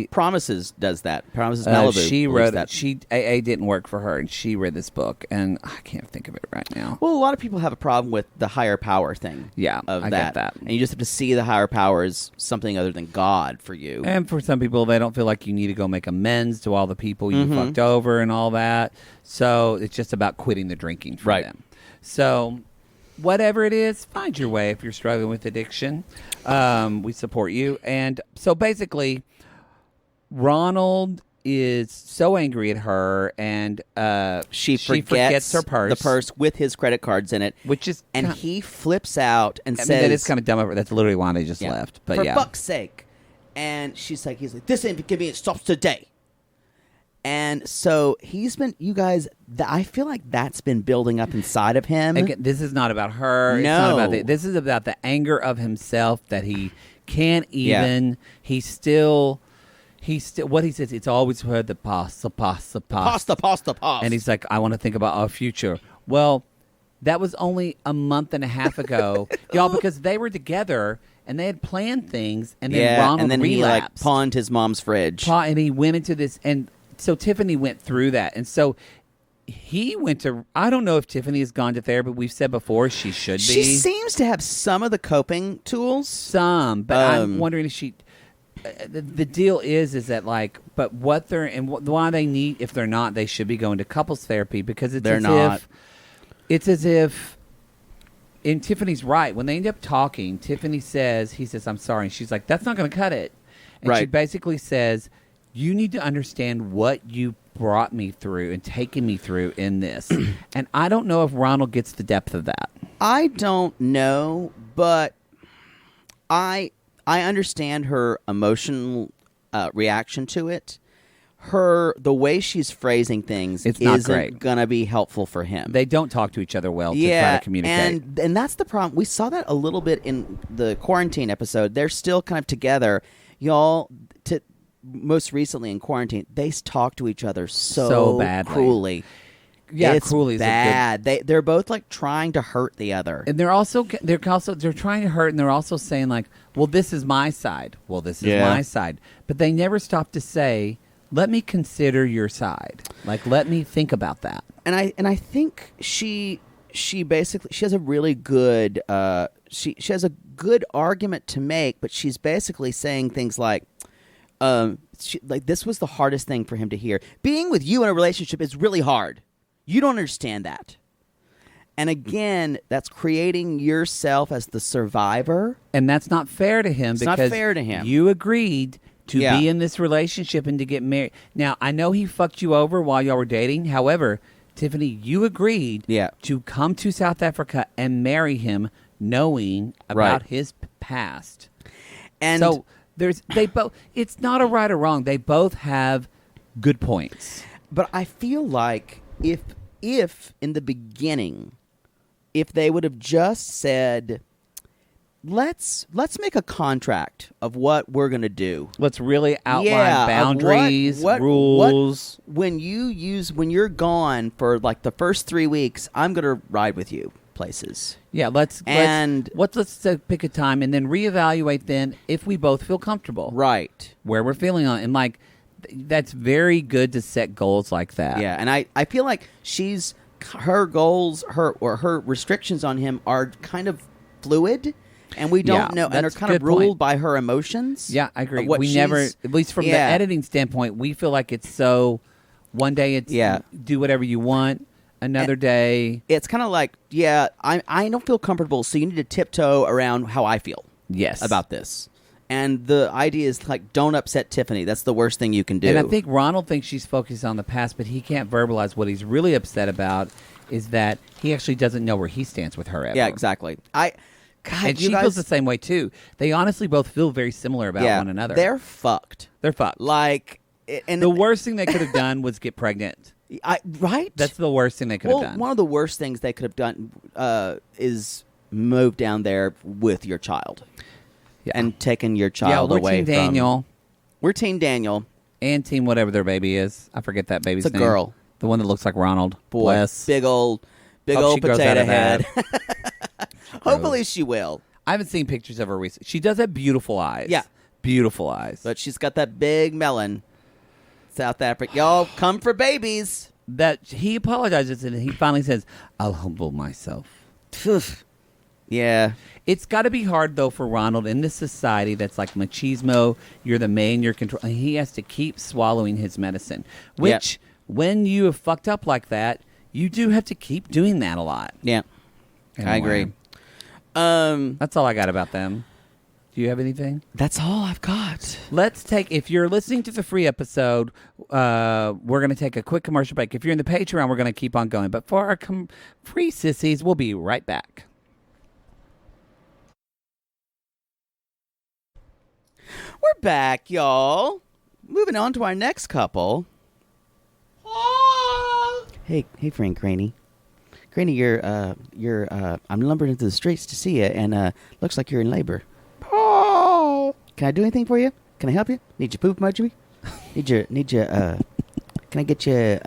Promises does that. Promises Malibu. She wrote that. AA didn't work for her, and she read this book, and I can't think of it right now. Well, a lot of people have a problem with the higher power thing. Yeah, of I that. get that. And you just have to see the higher power as something other than God for you. And for some people, they don't feel like you need to go make amends to all the people you fucked over and all that. So it's just about quitting the drinking for them. So whatever it is, find your way if you're struggling with addiction. We support you. And so basically, Ronald is so angry at her, and she forgets her purse. The purse with his credit cards in it. And he flips out and says... that is kind of dumb. That's literally why they just left. But for fuck's sake. And he's like, this inconvenience stops today. And so he's been, you guys, I feel like that's been building up inside of him. Again, this is not about her. No. It's not about this is about the anger of himself that he can't even. Yeah. He's still, what he says, it's always heard the pasta. And he's like, I want to think about our future. Well, that was only a month and a half ago, y'all, because they were together. And they had planned things, and then Ronald and then relapsed. He pawned his mom's fridge. And he went into this, and so Tiffany went through that. And so he went to, I don't know if Tiffany has gone to therapy. We've said before she should be. She seems to have some of the coping tools. Some, but I'm wondering if she, the deal is that like, but what they're, and why they need, if they're not, they should be going to couples therapy, because it's as if, and Tiffany's right. When they end up talking, he says, I'm sorry. And she's like, that's not going to cut it. And she basically says, you need to understand what you brought me through and taken me through in this. And I don't know if Ronald gets the depth of that. I don't know, but I understand her emotional reaction to it. The way she's phrasing things isn't going to be helpful for him. They don't talk to each other well to try to communicate. And that's the problem. We saw that a little bit in the quarantine episode. They're still kind of together. Y'all, most recently in quarantine, they talk to each other so badly. Cruelly. Yeah, it's cruelly is bad. They're both like trying to hurt the other. And they're trying to hurt, and they're also saying like, well, this is my side. Well, this is my side. But they never stop to say, let me consider your side. Like, let me think about that. And I think she basically, she has a really good she has a good argument to make, but she's basically saying things like this was the hardest thing for him to hear. Being with you in a relationship is really hard. You don't understand that. And again, that's creating yourself as the survivor. And that's not fair to him. It's not fair to him. You agreed to be in this relationship and to get married. Now, I know he fucked you over while y'all were dating. However, Tiffany, you agreed to come to South Africa and marry him knowing about his past. And so it's not a right or wrong. They both have good points. But I feel like if in the beginning, if they would have just said, let's make a contract of what we're going to do. Let's really outline boundaries, rules. When you're gone for like the first 3 weeks, I'm going to ride with you places. Yeah, let's pick a time and then reevaluate then if we both feel comfortable. Right. Where we're feeling on. And like, that's very good to set goals like that. Yeah, and I feel like her goals, her restrictions on him are kind of fluid. And we don't know, and are kind of ruled by her emotions. Yeah, I agree. We never, at least from the editing standpoint, we feel like it's so, one day it's do whatever you want, another day. It's kind of like, I don't feel comfortable, so you need to tiptoe around how I feel about this. And the idea is like, don't upset Tiffany. That's the worst thing you can do. And I think Ronald thinks she's focused on the past, but he can't verbalize what he's really upset about is that he actually doesn't know where he stands with her ever. Yeah, exactly. God, and you she guys, feels the same way too. They honestly both feel very similar about one another. They're fucked. They're fucked. Like, and The worst thing they could have done was get pregnant. right? That's the worst thing they could have done. One of the worst things they could have done is move down there with your child. Yeah. And taking your child we're away Team Daniel. We're Team Daniel. And Team whatever their baby is. I forget that baby's It's a name. girl. The one that looks like Ronald. Boy, Bless. big old Hope she grows out potato of that. head. Hopefully she will. I haven't seen pictures of her recently. She does have beautiful eyes. Yeah. Beautiful eyes. But she's got that big melon. South Africa. Y'all come for babies. That he apologizes and he finally says, I'll humble myself. Yeah. It's got to be hard, though, for Ronald in this society that's like machismo. You're the man, you're control. And he has to keep swallowing his medicine, which when you have fucked up like that, you do have to keep doing that a lot. Yeah. I Anyway, agree. That's all I got about them. Do you have anything? That's all I've got. Let's take, if you're listening to the free episode, we're going to take a quick commercial break. If you're in the Patreon, we're going to keep on going. But for our free sissies, we'll be right back. We're back, y'all. Moving on to our next couple. Hey, friend Granny. Granny, you're I'm lumbering into the streets to see you, and looks like you're in labor. Can I do anything for you? Can I help you? Need your poop emoji? Need your can I get you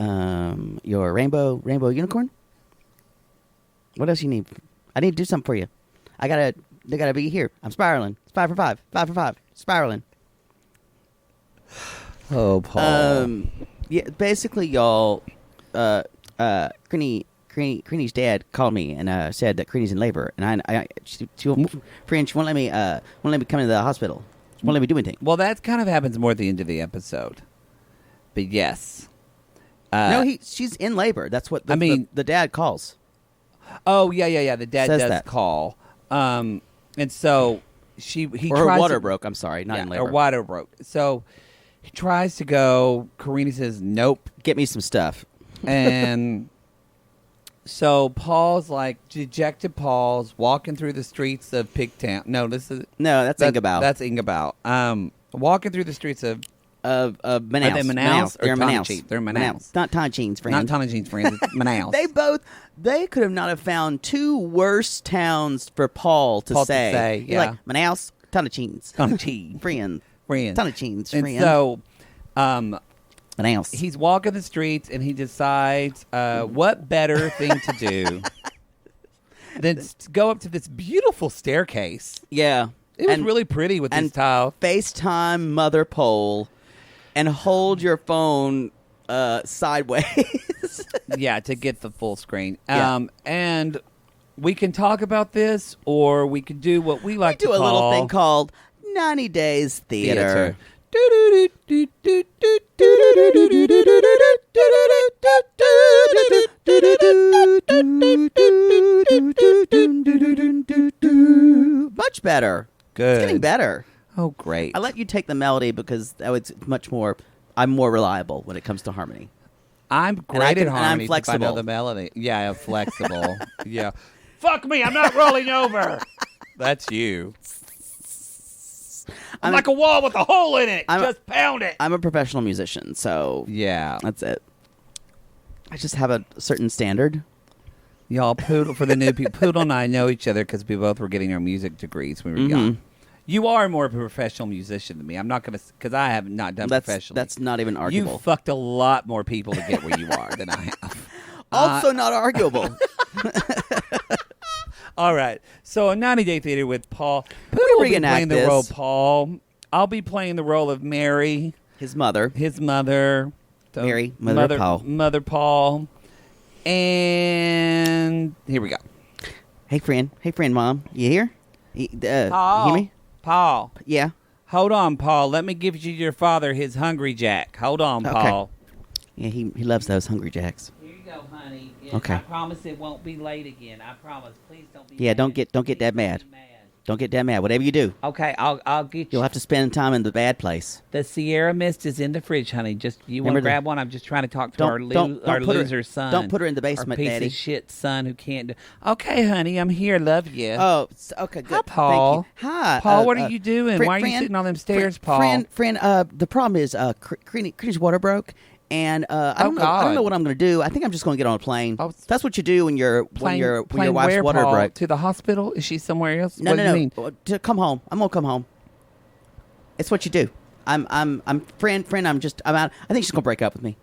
your rainbow unicorn? What else you need? I need to do something for you. They gotta be here. I'm spiraling. It's 5 for 5. 5 for 5. Spiraling. Oh, Paul. Yeah, basically, y'all, Karini's dad called me and said that Karini's in labor, and she won't let me come into the hospital. She won't let me do anything. Well, that kind of happens more at the end of the episode. But yes. No, she's in labor. That's what the dad calls. Oh, yeah. The dad Says does that. call. And so he Or her tries water to, broke. I'm sorry, not in labor. Her water broke. So he tries to go. Karina says, nope. Get me some stuff. And so Paul's like, dejected Paul's walking through the streets of Pigtown. No, that's Ingabao. That's Ingabao. Walking through the streets of Manaus. Are they Manaus or They're Manaus. Tonachine? They're Manaus. Not Tonachines, friend. Not Tonachine's friends. It's Manaus. They could have not have found two worse towns for Paul to say. Yeah. Like Manaus, Tonachines. Tonachine. Friend. Friend. Tonachines, And friend. so Manaus. he's walking the streets and he decides what better thing to do than to go up to this beautiful staircase. Yeah. It was really pretty with this tile. FaceTime mother pole and hold your phone sideways. Yeah, to get the full screen. Yeah. And we can talk about this, or we could do what we like We do to a call little thing called 90 Days Theater. Much better. Good. It's getting better. Oh, great. I let you take the melody because it's much more. I'm more reliable when it comes to harmony. I'm great at harmony. I'm flexible. If I know the melody. Yeah, I'm flexible. Yeah. Fuck me, I'm not rolling over. That's you. I'm like a wall with a hole in it. Just pound it. I'm a professional musician, so Yeah. that's it. I just have a certain standard. Y'all, Poodle, for the new people, Poodle and I know each other because we both were getting our music degrees when we were young. You are more of a professional musician than me. I'm not going to, because I have not done professionally. That's not even arguable. You fucked a lot more people to get where you are than I have. Also not arguable. All right. So a 90-day theater with Paul. We Poodle will be reenact playing the this. role of Paul. I'll be playing the role of Mary, His mother. his mother. So Mary, mother of Paul. Mother Paul. And here we go. Hey, friend, Mom. You here? Paul. You hear me? Paul. Yeah. Hold on, Paul. Let me give you your father his Hungry Jack. Hold on, Okay. Paul. Yeah, he loves those Hungry Jacks. Here you go, honey. Okay. I promise it won't be late again. I promise. Please don't be Yeah, mad. don't get Dad mad. Don't get that mad. Whatever you do, Okay, I'll get you. you'll have to spend time in the bad place. The Sierra Mist is in the fridge, honey. Just you want to Remember grab one? I'm just trying to talk to our put her- loser son. don't put her in the basement, our piece Daddy. of shit son who can't do. Okay, honey, I'm here. Love you. Oh, okay, good. Hi, Paul. Thank you. Hi, Paul. What are you doing? Why are you sitting on them stairs, Paul? Friend. The problem is, Karine's water broke, and I don't know. I don't God. know what I'm going to do. I think I'm just going to get on a plane. Oh, That's what you do when your Plane wife's where, water Paul? broke. To the hospital? Is she somewhere else? No, What do you mean? To come home. I'm gonna come home. It's what you do. I'm friend. I'm out. I think she's gonna break up with me.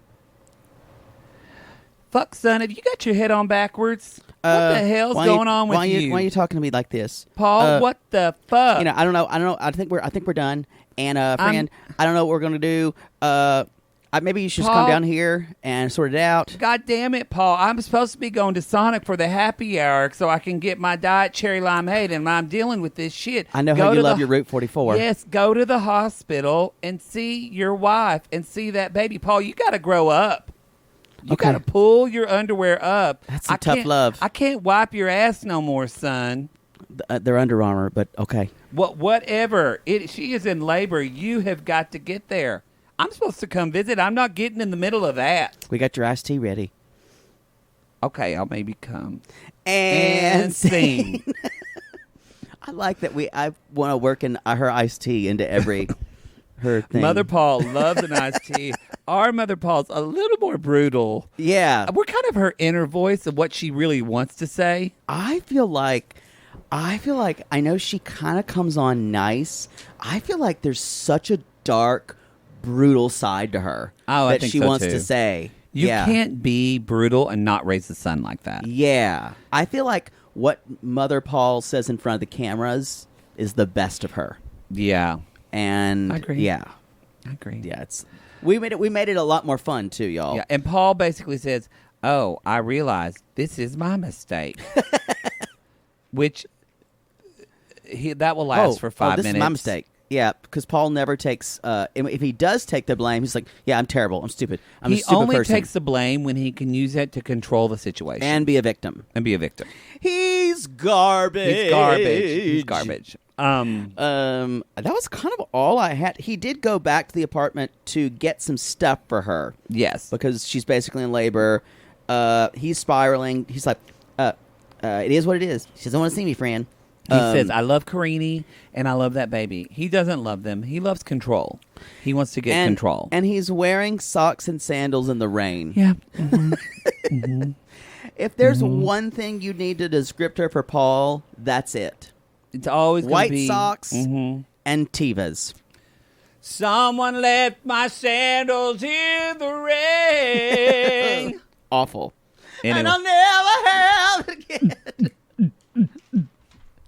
Fuck, son. Have you got your head on backwards? What the hell's going on with you? Why are you talking to me like this, Paul? What the fuck? I don't know. I think we're done. And friend, I don't know what we're gonna do. Maybe you should just Paul? come down here and sort it out. God damn it, Paul. I'm supposed to be going to Sonic for the happy hour so I can get my Diet Cherry Limeade, and I'm dealing with this shit. I know Go how you to love the- your Route 44. Yes, go to the hospital and see your wife and see that baby. Paul, you got to grow up. You Okay. got to pull your underwear up. That's some tough love. I can't wipe your ass no more, son. They're Under Armour, but okay. Whatever. She is in labor. You have got to get there. I'm supposed to come visit. I'm not getting in the middle of that. We got your iced tea ready. Okay, I'll maybe come. And scene. I like that I want to work in her iced tea into every her thing. Mother Paul loves an iced tea. Our Mother Paul's a little more brutal. Yeah. We're kind of her inner voice of what she really wants to say. I feel like I know she kind of comes on nice. I feel like there's such a dark, brutal side to her Oh, I that think she so, wants too. to say. You yeah. can't be brutal and not raise the son like that. Yeah. I feel like what Mother Paul says in front of the cameras is the best of her. Yeah, And I agree. yeah. I agree. Yeah, we made it a lot more fun too, y'all. Yeah, and Paul basically says, "Oh, I realize this is my mistake," which that will last for 5 this minutes. is my mistake. Yeah, because Paul never takes. If he does take the blame, he's like, "Yeah, I'm terrible. I'm stupid. I'm a He stupid only person." takes the blame when he can use it to control the situation and be a victim. and be a victim. He's garbage. He's garbage. He's garbage. That was kind of all I had. He did go back to the apartment to get some stuff for her Yes. because she's basically in labor. He's spiraling. He's like, "It is what it is." She doesn't want to see me, Fran. He says, I love Karine and I love that baby. He doesn't love them. He loves control. He wants to get control. And he's wearing socks and sandals in the rain. Yeah. If there's one thing you need a descriptor for Paul, that's it. It's always gonna White be socks and Tivas. Someone left my sandals in the rain. Awful. Anyway. And I'll never have it again.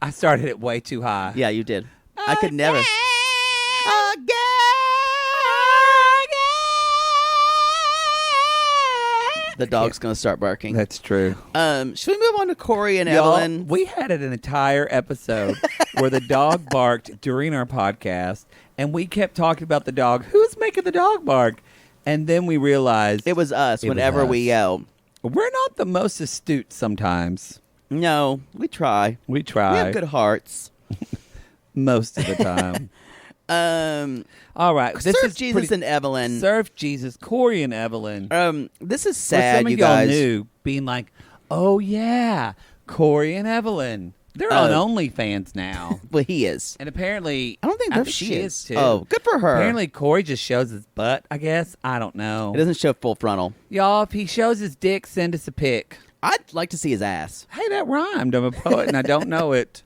I started it way too high. Yeah, you did. I could never. The dog's going to start barking. That's true. Should we move on to Corey and Y'all, Evelyn? we had an entire episode where the dog barked during our podcast, and we kept talking about the dog. Who's making the dog bark? And then we realized It was us It was whenever we us. yell. we're not the most astute sometimes. No, we try. We try We have good hearts. most of the time. All right. This Serve is Jesus pretty- and Evelyn. Serve Jesus, Corey and Evelyn. This is What sad, some of you y'all guys. knew, being like, oh, yeah, Corey and Evelyn. They're on OnlyFans now. Well, he is. And apparently, I don't think she is. too. Oh, good for her. Apparently, Corey just shows his butt, I guess. I don't know. It doesn't show full frontal. Y'all, if he shows his dick, send us a pic. I'd like to see his ass. Hey, that rhymed. I'm a poet and I don't know it.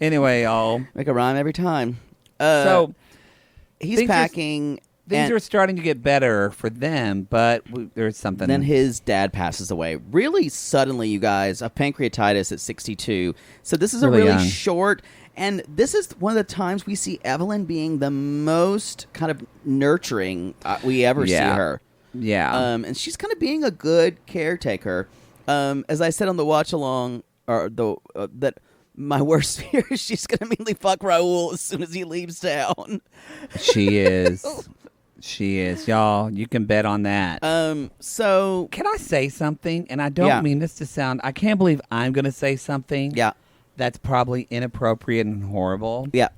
Anyway, y'all. Make a rhyme every time. So He's things are- packing. things and are starting to get better for them, but there's something. then his dad passes away. Really suddenly, you guys, of pancreatitis at 62. So this is a Really really young. short. And this is one of the times we see Evelyn being the most kind of nurturing we ever see Yeah. her. Yeah. And she's kind of being a good caretaker. As I said on the watch along, or that my worst fear is she's going to immediately fuck Raul as soon as he leaves town. She is. She is. Y'all, you can bet on that. So Can I say something? And I don't Yeah. mean this to sound, I can't believe I'm going to say something. yeah, that's probably inappropriate and horrible. Yeah.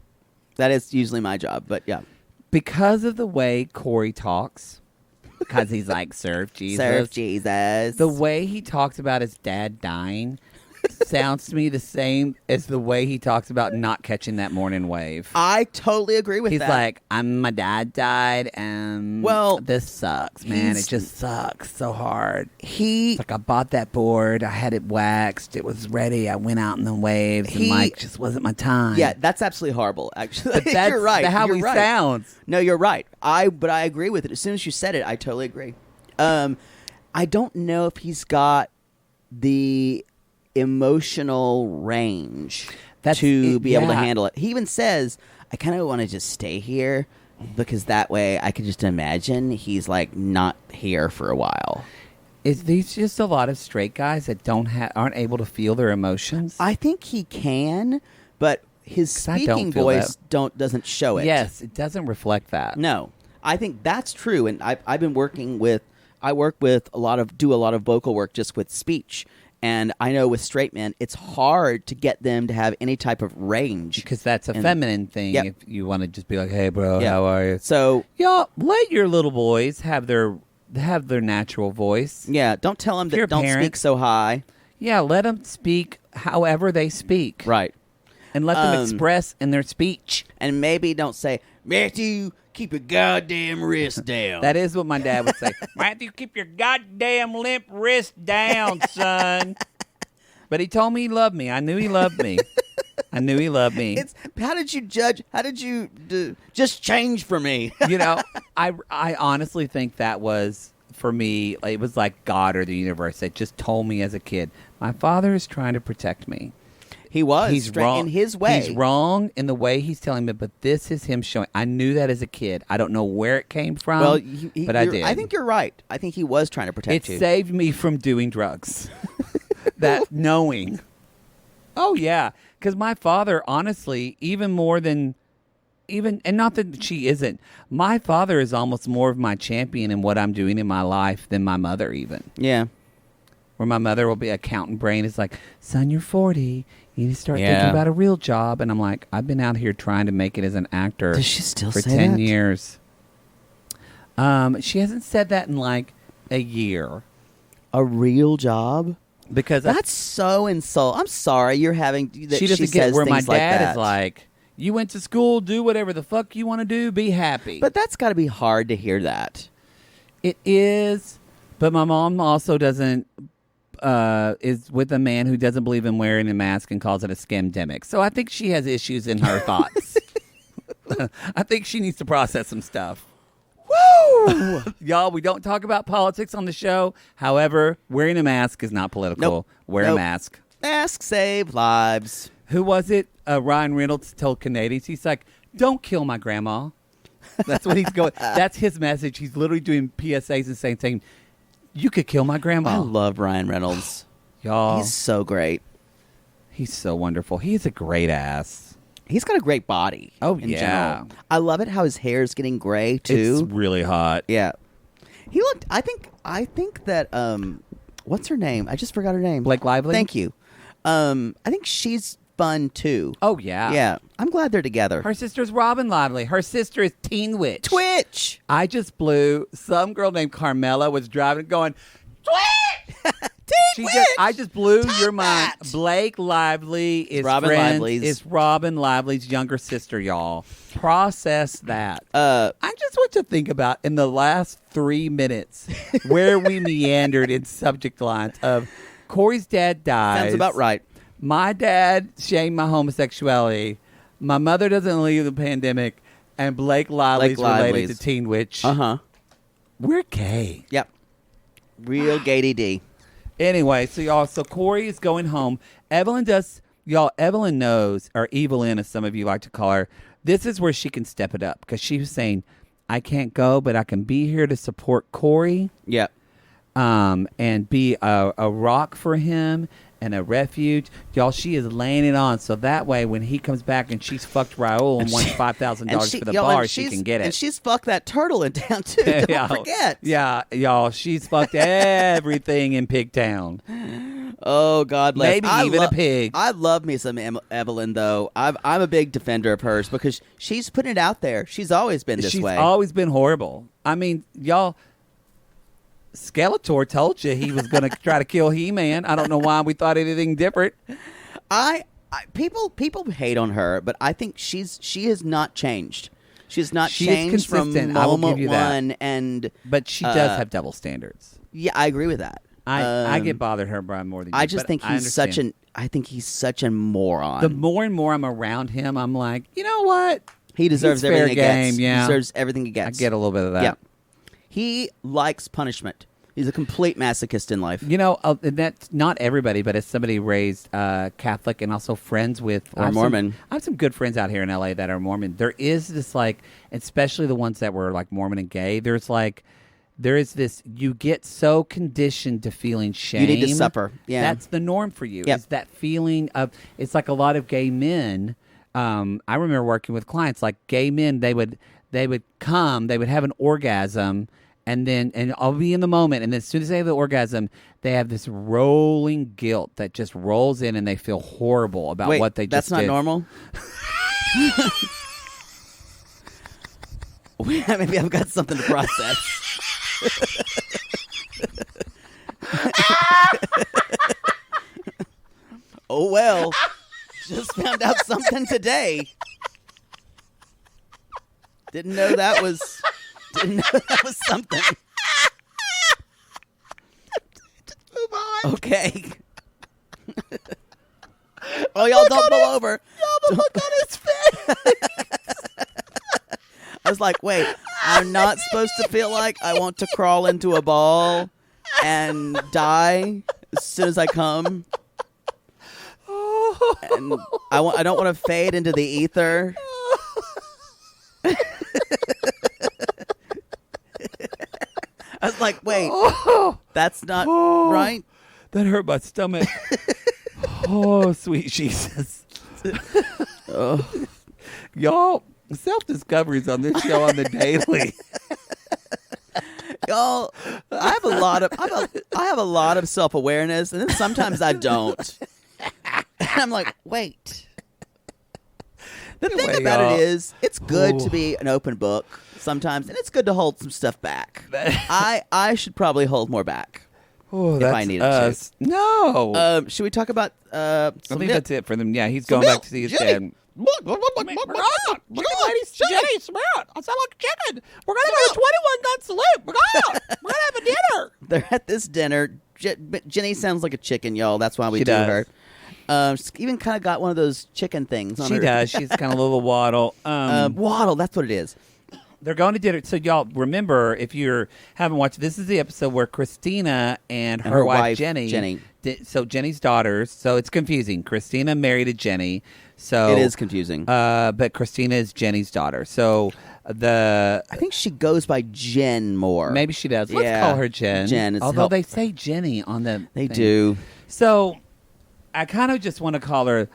That is usually my job, but yeah. Because of the way Corey talks, because he's like, serve Jesus. Serve Jesus. The way he talks about his dad dying sounds to me the same as the way he talks about not catching that morning wave. I totally agree with He's that. like, my dad died, and this sucks, man. It just sucks so hard. It's like, I bought that board, I had it waxed, it was ready, I went out in the waves, and like, just wasn't my time. Yeah, that's absolutely horrible, actually. But that's you're right. how you're he right. sounds. No, you're right. But I agree with it. As soon as you said it, I totally agree. I don't know if he's got the emotional range to be able to handle it. He even says, I kind of want to just stay here because that way I can just imagine he's like not here for a while. Is these just a lot of straight guys that aren't able to feel their emotions? I think he can, but his speaking feel voice doesn't show it. Yes, it doesn't reflect that. No, I think that's true, and I've been working with. I work with do a lot of vocal work just with speech. And I know with straight men, it's hard to get them to have any type of range. Because that's a feminine thing. Yep. If you want to just be like, hey, bro, how are you? So, y'all, let your little boys have their natural voice. Yeah, don't tell them that don't speak so high. Yeah, let them speak however they speak. Right. And let them express in their speech. And maybe don't say, Matthew, keep your goddamn wrist down. That is what my dad would say. Matthew, keep your goddamn limp wrist down, son. But he told me he loved me. I knew he loved me. How did you judge? How did you just change for me? You know, I honestly think that was, for me, it was like God or the universe that just told me as a kid, my father is trying to protect me. He was. He's wrong in his way. He's wrong in the way he's telling me, but this is him showing. I knew that as a kid. I don't know where it came from, but I did. I think you're right. I think he was trying to protect you. It saved me from doing drugs. That knowing. Oh, yeah. Because my father, honestly, even more than... and not that she isn't. My father is almost more of my champion in what I'm doing in my life than my mother even. Yeah. Where my mother will be accountant brain. It's like, son, you're 40. You need to start thinking about a real job. And I'm like, I've been out here trying to make it as an actor. Does she still for say 10 that? years. She hasn't said that in like a year. A real job? Because that's so insulting. I'm sorry you're having that. She doesn't says get where my things like dad that. is like, you went to school, do whatever the fuck you want to do, be happy. But that's got to be hard to hear that. It is. But my mom also doesn't. Is with a man who doesn't believe in wearing a mask and calls it a scamdemic. So I think she has issues in her thoughts. I think she needs to process some stuff. Woo! Y'all, we don't talk about politics on the show. However, wearing a mask is not political. Nope. Wear a mask. Masks save lives. Who was it? Ryan Reynolds told Canadians, he's like, don't kill my grandma. That's what he's going. That's his message. He's literally doing PSAs and saying, you could kill my grandma. I love Ryan Reynolds. Y'all. He's so great. He's so wonderful. He's a great ass. He's got a great body. Oh, in yeah. general. I love it how his hair's getting gray, too. It's really hot. Yeah. He looked, I think that, what's her name? I just forgot her name. Blake Lively? Thank you. I think she's fun, too. Oh, yeah. Yeah. I'm glad they're together. Her sister's Robin Lively. Her sister is Teen Witch. Twitch! I just blew. Some girl named Carmela was driving going, Twitch! I just blew your mind. Blake Lively is Robin Lively's younger sister, y'all. Process that. I just want you to think about in the last 3 minutes where we meandered in subject lines of Corey's dad dies. Sounds about right. My dad shamed my homosexuality. My mother doesn't leave the pandemic. And Blake Lively's related to Teen Witch. Uh-huh. We're gay. Yep. Real gay D. Anyway, so Corey is going home. Evelyn knows, or Evelyn, as some of you like to call her, this is where she can step it up. Because she was saying, I can't go, but I can be here to support Corey. Yep. And be a rock for him and a refuge. Y'all, she is laying it on. So that way, when he comes back and she's fucked Raul and wants $5,000 for the bar, she can get it. And she's fucked that turtle in town, too. Don't forget. Yeah, y'all, she's fucked everything in Pigtown. Oh, God bless. Maybe even a pig. I love me some Evelyn, though. I'm a big defender of hers because she's putting it out there. She's always been this way. She's always been horrible. I mean, y'all, Skeletor told you he was going to try to kill He-Man. I don't know why we thought anything different. People hate on her, but I think she has not changed. She has not She is changed from consistent. I will moment give you that. one. And But she does have double standards. yeah, I agree with that. I get bothered her by more than you. I just but think I he's understand. he's such a moron. The more and more I'm around him, I'm like, you know what? He deserves He's fair everything he gets. game, yeah. He deserves everything he I gets. get a little bit of that. Yeah. He likes punishment. He's a complete masochist in life. You know, and that's not everybody, but as somebody raised Catholic and also friends with Or Mormon. I have some good friends out here in LA that are Mormon. There is this especially the ones that were like Mormon and gay. There is this. You get so conditioned to feeling shame. You need to suffer. Yeah, that's the norm for you. Yep. Is that feeling of? It's like a lot of gay men. I remember working with clients like gay men. They would come. They would have an orgasm. And I'll be in the moment, and as soon as they have the orgasm, they have this rolling guilt that just rolls in, and they feel horrible about what they just did. That's not normal? Maybe I've got something to process. Oh, well. Just found out something today. Didn't know that was something. Just move on. Okay. Oh, y'all don't pull over. Y'all look on his face. I was like, wait, I'm not supposed to feel like I want to crawl into a ball and die as soon as I come. And I don't want to fade into the ether. I was like, wait, that's not right. That hurt my stomach. Oh, sweet Jesus. Y'all, self-discoveries on this show on the daily. Y'all, I have a lot of self-awareness, and then sometimes I don't. And I'm like, wait. The thing about it is, it's good to be an open book sometimes, and it's good to hold some stuff back. I should probably hold more back if I needed to. No. Should we talk about I think that's it for them. Yeah, he's going back to see his dad. Jenny, Sumit, I sound like a chicken. We're going to have a 21-gun salute. We're going to have a dinner. They're at this dinner. Jenny sounds like a chicken, y'all. That's why we She do does. her. She's even kind of got one of those chicken things on She her. does. She's kind of a little waddle. Waddle, that's what it is. They're going to dinner. So, y'all, remember, if you haven't watched, this is the episode where Christina and her wife, Jenny. So, Jenny's daughters. So, it's confusing. Christina married a Jenny. So It is confusing. But Christina is Jenny's daughter. So, I think she goes by Jen more. maybe she does. Let's Yeah. call her Jen. Jen is Although they say Jenny on the They thing. do. So, I kind of just want to call her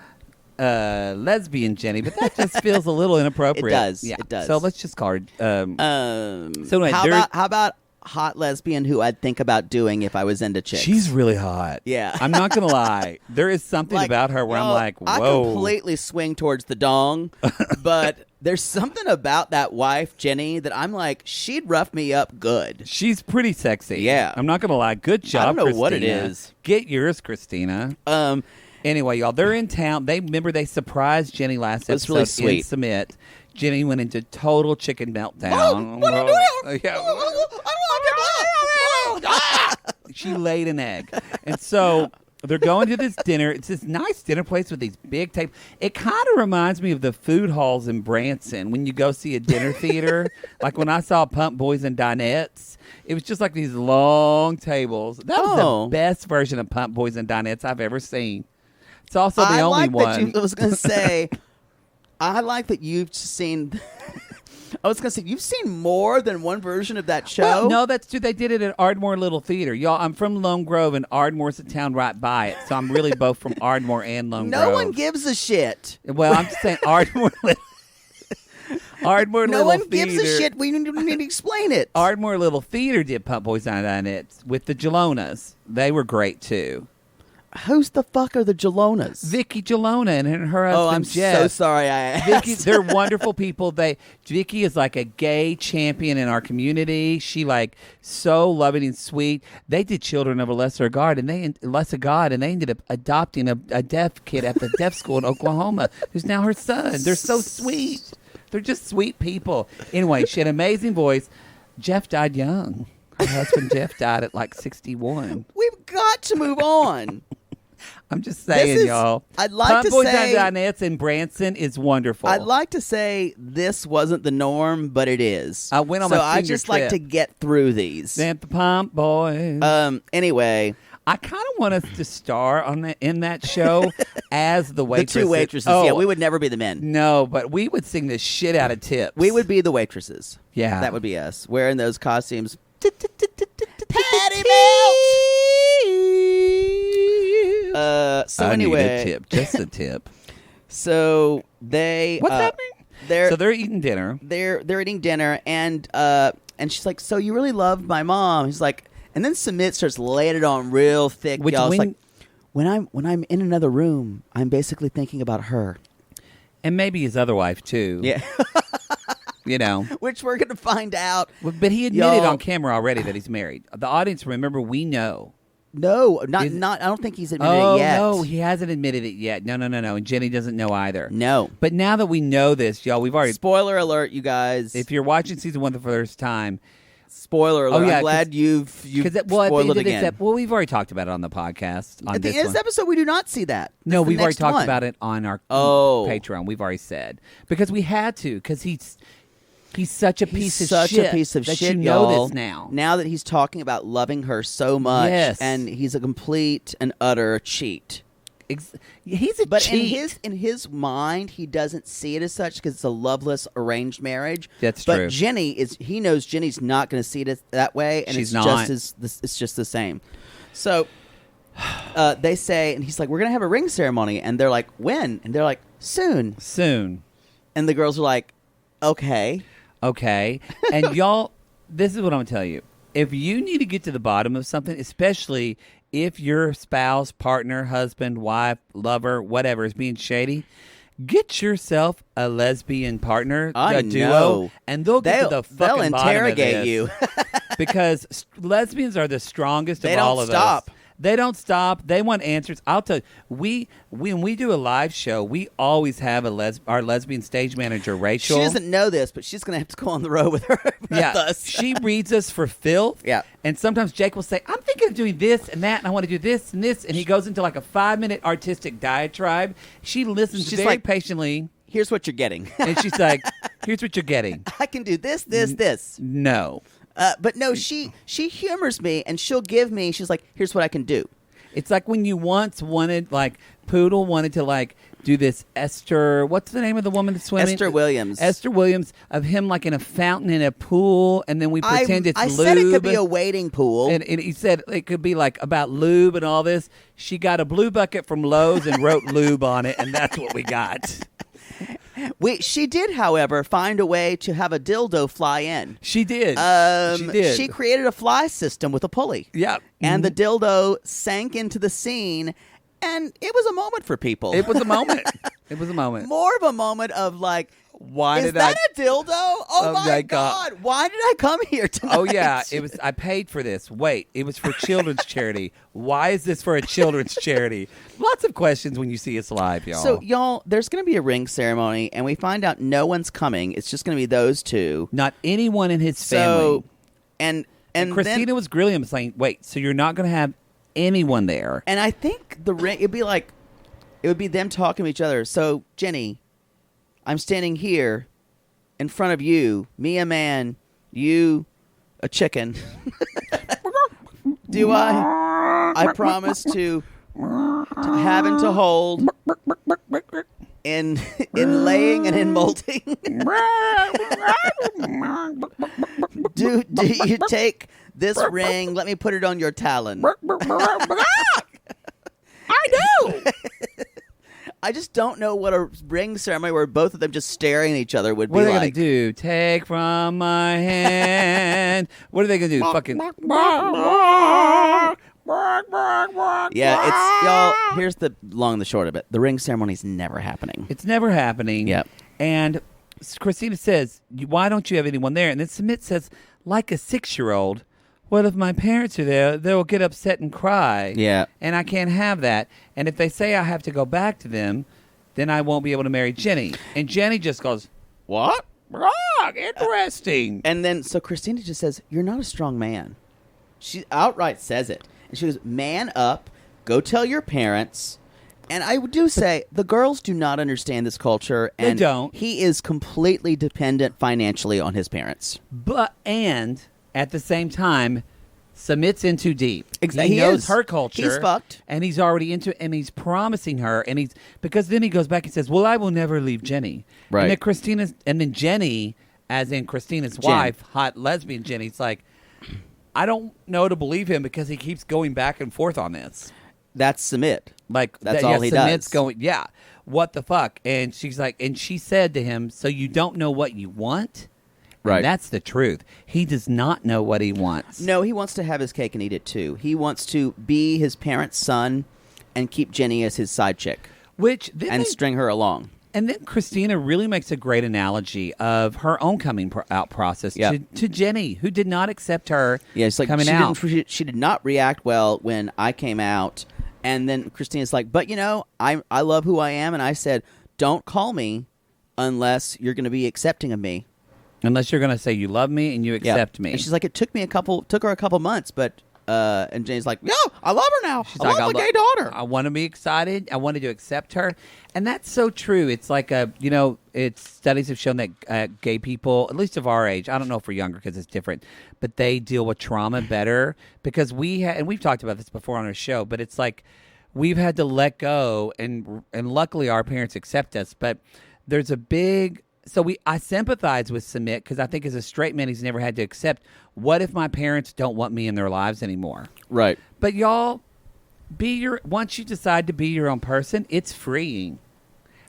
lesbian Jenny, but that just feels a little inappropriate. It does. Yeah. It does. So let's just call her. So anyway, how about hot lesbian who I'd think about doing if I was into chicks? she's really hot. Yeah. I'm not gonna lie. There is something Like, about her where I'm y'all, like, I whoa. completely swing towards the dong, but there's something about that wife, Jenny, that I'm like, she'd rough me up good. She's pretty sexy. Yeah. I'm not gonna lie. Good job. don't know what it Christina. is. Get yours, Christina. Anyway, y'all, they're in town. They surprised Jenny last That's episode really sweet. in Submit. Jenny went into total chicken meltdown. what are you doing? Yeah. She laid an egg. And so they're going to this dinner. It's this nice dinner place with these big tables. It kind of reminds me of the food halls in Branson when you go see a dinner theater. Like when I saw Pump Boys and Dinettes, it was just like these long tables. That was the best version of Pump Boys and Dinettes I've ever seen. It's also the only one. I was going to say, I like that you've seen. I was going to say, you've seen more than one version of that show? Well, no, that's true. They did it at Ardmore Little Theater. Y'all, I'm from Lone Grove, and Ardmore's a town right by it. So I'm really both from Ardmore and Lone Grove. No one gives a shit. Well, I'm just saying Ardmore Little No one Theater. gives a shit. We need to explain it. Ardmore Little Theater did Pump Boys on it with the Jalonas. They were great, too. Who's the fuck are the Jalonas? Vicky Jalona and her husband Oh, I'm Jeff. so sorry I asked. Vicky, they're wonderful people. Vicky is like a gay champion in our community. She like so loving and sweet. They did Children of a Lesser God, and they ended up adopting a deaf kid at the deaf school in Oklahoma, who's now her son. They're so sweet. They're just sweet people. Anyway, she had an amazing voice. Jeff died young. Her husband Jeff died at like 61. We've got to move on. I'm just saying, y'all. I'd like Pump to Boys say and Dinettes in Branson is wonderful. I'd like to say this wasn't the norm, but it is. I went on so my I senior just like trip. to get through these. Them the Pump Boys. Anyway, I kind of want us to star in that show as the the waitresses. two waitresses. Oh, Yeah, we would never be the men. No, but we would sing the shit out of tips. We would be the waitresses. Yeah. That would be us. Wearing those costumes. Patty So I anyway, need a tip. Just a tip. So they What's happening? They're eating dinner. They're eating dinner and she's like, so you really love my mom? He's like, and then Sumit starts laying it on real thick. Which y'all. It's when- like, when I'm in another room, I'm basically thinking about her. And maybe his other wife, too. Yeah. You know. Which we're going to find out. But he admitted Y'all- on camera already that he's married. The audience, remember, we know. No, not. I don't think he's admitted it yet. No, he hasn't admitted it yet. No. And Jenny doesn't know either. No. But now that we know this, y'all, we've already... Spoiler alert, you guys. If you're watching season 1 the first time... Spoiler alert. yeah, I'm glad you've Well, at the spoiled end it of again. this we've already talked about it on the podcast. On At the this end of this one. episode, we do not see that. No, That's the we've already next talked one. about it on our Oh. Patreon. We've already said. Because we had to. Because he's such a piece of such shit. a piece of that shit, you know y'all. this now. Now that he's talking about loving her so much, Yes. and he's a complete and utter cheat. He's a But cheat. in his mind, he doesn't see it as such because it's a loveless arranged marriage. That's but true. He knows Jenny's not going to see it that way, and She's it's not. it's just the same. So they say, and he's like, "We're going to have a ring ceremony," and they're like, "When?" And they're like, "Soon." Soon. And the girls are like, "Okay." Okay. And y'all, this is what I'm going to tell you. If you need to get to the bottom of something, especially if your spouse, partner, husband, wife, lover, whatever is being shady, get yourself a lesbian partner, I a duo, know. and they'll get to the fucking they'll bottom of interrogate this. you. Because lesbians are the strongest They of all don't of stop. us. They don't stop. They want answers. I'll tell you, when we do a live show, we always have our lesbian stage manager, Rachel. She doesn't know this, but she's going to have to go on the road with her. with us. She reads us for filth. Yeah. And sometimes Jake will say, I'm thinking of doing this and that, and I want to do this and this. And he goes into like a 5-minute artistic diatribe. She listens She's very like- patiently. Here's what you're getting. And she's like, here's what you're getting. I can do this, this. No. But no, she humors me, and she'll give me. She's like, "Here's what I can do." It's like when you once wanted, like, Poodle wanted to, like, do this Esther, what's the name of the woman that's swimming? Esther Williams. Esther Williams, of him, like, in a fountain in a pool, and then we pretend it's I lube. said it could be a wading pool. And he said it could be, like, about lube and all this. She got a blue bucket from Lowe's and wrote lube on it, and that's what we got. She did, however, find a way to have a dildo fly in. She did. She did. She created a fly system with a pulley. Yeah. And the dildo sank into the scene, and it was a moment for people. It was a moment. It was a moment. More of a moment of like, Why is did that a dildo? Oh, my God. God. Why did I come here tonight? Oh yeah, it was. I paid for this. Wait, it was for children's charity. Why is this for a children's charity? Lots of questions when you see us live, y'all. So, y'all, there's going to be a ring ceremony, and we find out no one's coming. It's just going to be those two. not anyone in his family. And Christina then, was grilling him, saying, "Wait, so you're not going to have anyone there?" and I think the ring, it would be them talking to each other. So, Jenny, I'm standing here in front of you, me a man, you a chicken. Do I promise to have and to hold in laying and in molting. do you take this ring? Let me put it on your talon. I do. I just don't know what a ring ceremony where both of them just staring at each other would What be are they like. going to do? Take from my hand. What are they going to do? Fucking. Yeah, it's y'all. Here's the long and the short of it. The ring ceremony's never happening. It's never happening. Yep. And Christina says, "Why don't you have anyone there?" And then Sumit says, "Like a 6-year-old. Well, if my parents are there, they'll get upset and cry. Yeah. And I can't have that. And if they say I have to go back to them, then I won't be able to marry Jenny." And Jenny just goes, What? Interesting. And then so Christina just says, "You're not a strong man." She outright says it, and she goes, "Man up, go tell your parents." And I do say the girls do not understand this culture, and They don't. He is completely dependent financially on his parents. And at the same time, Sumit's in too deep. Exactly. He He knows is. her culture. He's fucked. And he's already into it, and he's promising her, and because then he goes back and says, "Well, I will never leave Jenny." Right. And then Jenny, as in Christina's Jen. wife, hot lesbian Jenny's like, I don't know to believe him because he keeps going back and forth on this. That's Sumit. Like That's all he Sumit's does. going, yeah, what the fuck? And she's like, and she said to him, "So you don't know what you want?" Right. And that's the truth. He does not know what he wants. No, he wants to have his cake and eat it too. He wants to be his parents' son and keep Jenny as his side chick Which then and string her along. And then Christina really makes a great analogy of her own coming out process Yep. to Jenny, who did not accept her Yeah, it's like coming she out. she did not react well when I came out, and then Christina's like, "But you know, I love who I am," and I said, "Don't call me unless you're going to be accepting of me." Unless you're going to say you love me and you Yeah. accept me. And she's like, "It took her a couple months, but." And Jenny's like, "No, I love her now. She's I love my gay daughter." I want to be excited. I wanted to accept her. And that's so true. It's like it's studies have shown that gay people, at least of our age, I don't know if we're younger because it's different, but they deal with trauma better because and we've talked about this before on our show, but it's like we've had to let go and luckily our parents accept us, but there's a big, I sympathize with Sumit because I think as a straight man, he's never had to accept, what if my parents don't want me in their lives anymore? Right. But y'all, once you decide to be your own person, it's freeing.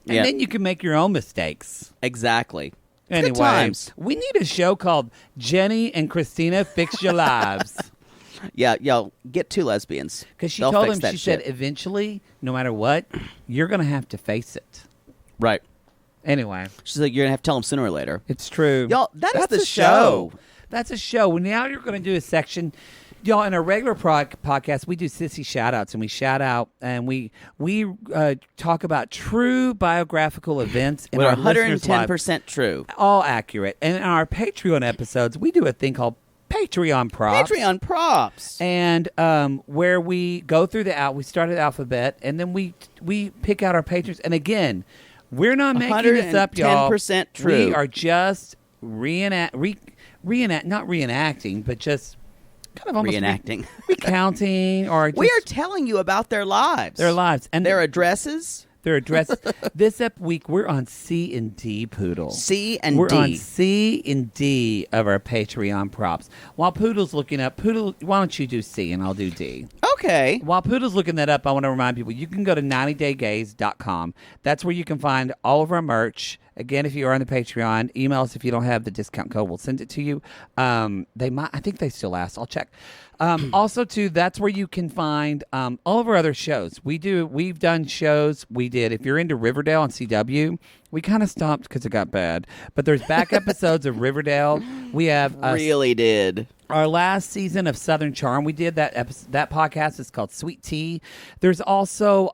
And Yeah. then you can make your own mistakes. Exactly. Good Anyway, times. we need a show called Jenny and Christina Fix Your Lives. Yeah, yo, get two lesbians. Because she They'll told fix him, that she shit. said, eventually, no matter what, you're going to have to face it. Right. Anyway, She's like, "You're going to have to tell them sooner or later." it's true. Y'all, that's a the show. That's a show. Well, now you're going to do a section. Y'all, in our regular podcast, we do sissy shout-outs, and we shout out, and we talk about true biographical events in We're our listeners' 110% true. lives. All accurate. And in our Patreon episodes, we do a thing called Patreon Props. Patreon props. And where we go through we start at alphabet, and then we pick out our patrons. And again, we're not making this up, y'all. 110% true. We are just not reenacting, but just kind of almost Reenacting. recounting, or just We are telling you about their lives. their lives and Their addresses. their addresses. This week we're on C and D, Poodle. C and We're D. on C and D of our Patreon props. While Poodle's looking up, Poodle, why don't you do C and I'll do D? Okay. While Poodle's looking that up, I want to remind people, you can go to 90daygays.com. That's where you can find all of our merch. Again, if you are on the Patreon, email us if you don't have the discount code. We'll send it to you. I think they still ask. I'll check. Also, too, that's where you can find all of our other shows. We've done shows. If you're into Riverdale on CW, we kind of stopped because it got bad. But there's back episodes of Riverdale. We have Really did. our last season of Southern Charm. We did that podcast is called Sweet Tea. There's also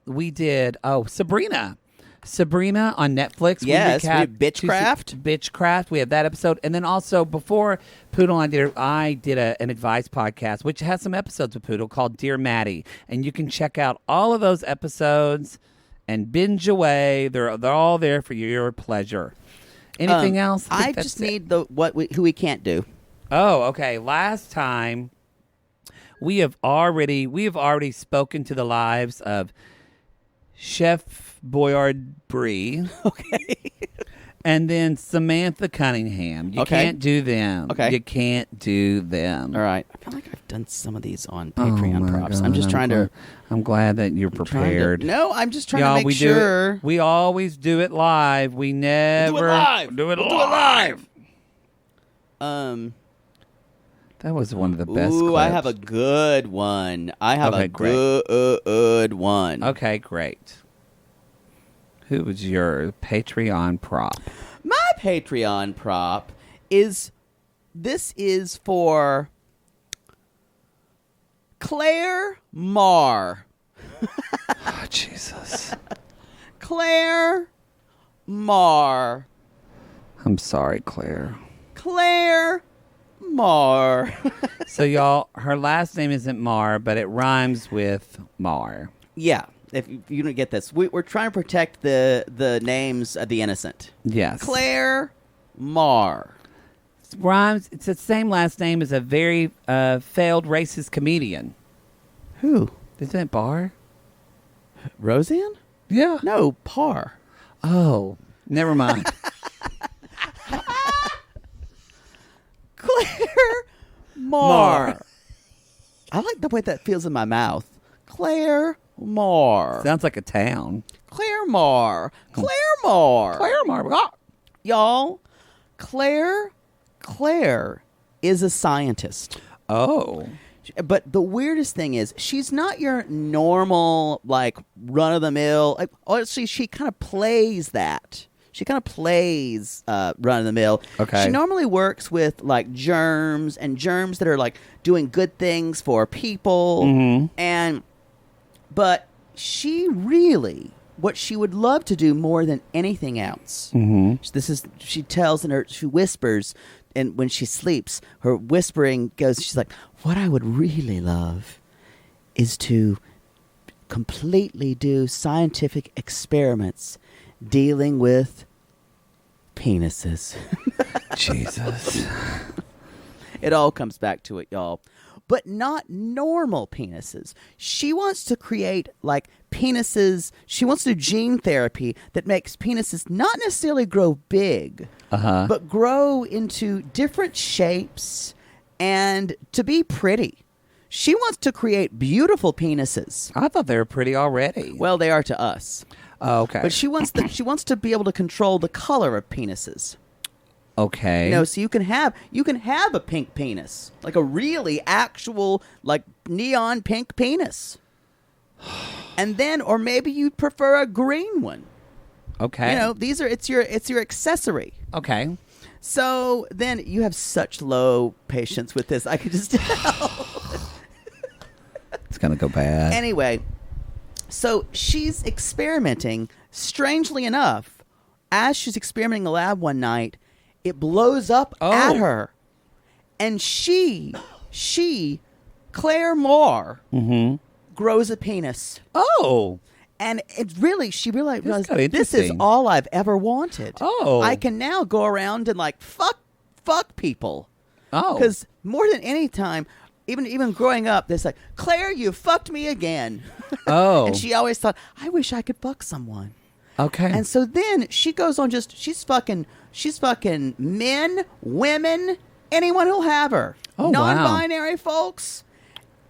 we did Sabrina on Netflix. Yes, we recap did Bitchcraft. Bitchcraft. We have that episode, and then also before Poodle and I did an advice podcast, which has some episodes with Poodle called Dear Maddie, and you can check out all of those episodes and binge away. They're all there for your pleasure. Anything else? I think just that's it. need who we can't do. Oh, okay. Last time we have already spoken to the lives of Chef Boyard Brie. Okay. And then Samantha Cunningham. You Okay. can't do them. Okay. You can't do them. All right. I feel like I've done some of these on Oh, Patreon my props. God. I'm just trying to. I'm glad that you're trying to- prepared. No, I'm just trying Y'all, to make we sure. do it. We always do it live. We never live. do it We'll do it live. Um. That was one of the best. Ooh, I clips. have a good one. I have Okay, a great. good one. Okay, great. Who was your Patreon prop? My Patreon prop is for Claire Marr. Oh, Jesus. Claire Marr. I'm sorry, Claire. Claire Marr. So, y'all, her last name isn't Marr, but it rhymes with Marr. Yeah, if you don't get this, we're trying to protect the names of the innocent. Yes. Claire Marr. Rhymes. It's the same last name as a very failed racist comedian. Who? Isn't it Barr? Roseanne? Yeah. No, Parr. Oh, never mind. Claire Marr. I like the way that feels in my mouth. Claire Marr. Sounds like a town. Claire Marr. Claire Marr. Claire Marr. Y'all, Claire is a scientist. Oh. But the weirdest thing is, she's not your normal, like, run-of-the-mill. Like, honestly, she kind of plays that. She kind of plays run-of-the-mill. Okay. She normally works with, like, germs and germs that are, like, doing good things for people. Mm-hmm. But she really, what she would love to do more than anything else, she tells she whispers, and when she sleeps, her whispering goes, she's like, what I would really love is to completely do scientific experiments dealing with penises. Jesus. It all comes back to it, y'all. But not normal penises. She wants to create, like, penises. She wants to do gene therapy that makes penises not necessarily grow big, but grow into different shapes and to be pretty. She wants to create beautiful penises. I thought they were pretty already. Well, they are to us. Oh, okay. But she wants to be able to control the color of penises. Okay. You know, so you can have a pink penis, like a really actual, like, neon pink penis, and then, or maybe you prefer a green one. Okay. You know, it's your accessory. Okay. So then you have such low patience with this. I could just tell. It's gonna go bad. Anyway, so she's experimenting. Strangely enough, as she's experimenting in the lab one night, it blows up at her. And she, Claire Marr, grows a penis. Oh. And it really, she realized, That's kinda this is interesting. all I've ever wanted. Oh. I can now go around and, like, fuck people. Oh. Because more than any time, even growing up, there's like, Claire, you fucked me again. Oh. And she always thought, I wish I could fuck someone. Okay. And so then she goes on she's fucking men, women, anyone who'll have her. Oh, wow. Non-binary folks.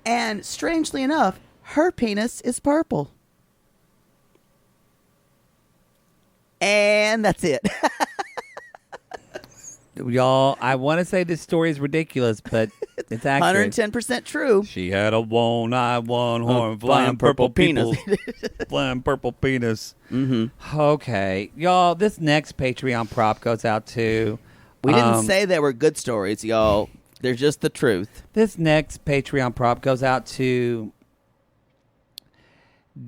And strangely enough, her penis is purple. And that's it. Y'all, I want to say this story is ridiculous, but it's accurate. 110% true. She had a one-eye, one-horn, flying purple penis. Flying purple penis. Mm-hmm. Okay. Y'all, this next Patreon prop goes out to... We didn't say they were good stories, y'all. They're just the truth. This next Patreon prop goes out to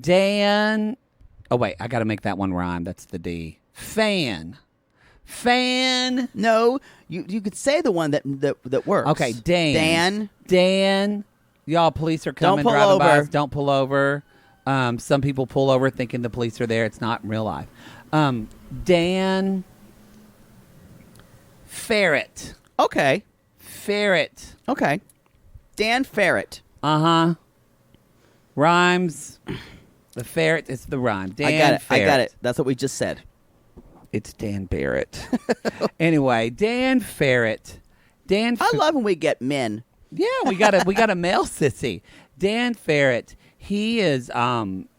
Dan... Oh, wait. I got to make that one rhyme. That's the D. Fan. No, you could say the one that works. Okay, Dan. Y'all, police are coming. Don't pull driving by over. us. Don't pull over. Some people pull over thinking the police are there. It's not in real life. Dan Ferret. Okay. Ferret. Okay. Dan Ferret. Uh-huh. Rhymes. The ferret is the rhyme. Dan I got it. Ferret. I got it. That's what we just said. It's Dan Barrett. Anyway, Dan Ferret. I love when we get men. Yeah, we got a male sissy. Dan Ferret. He is loving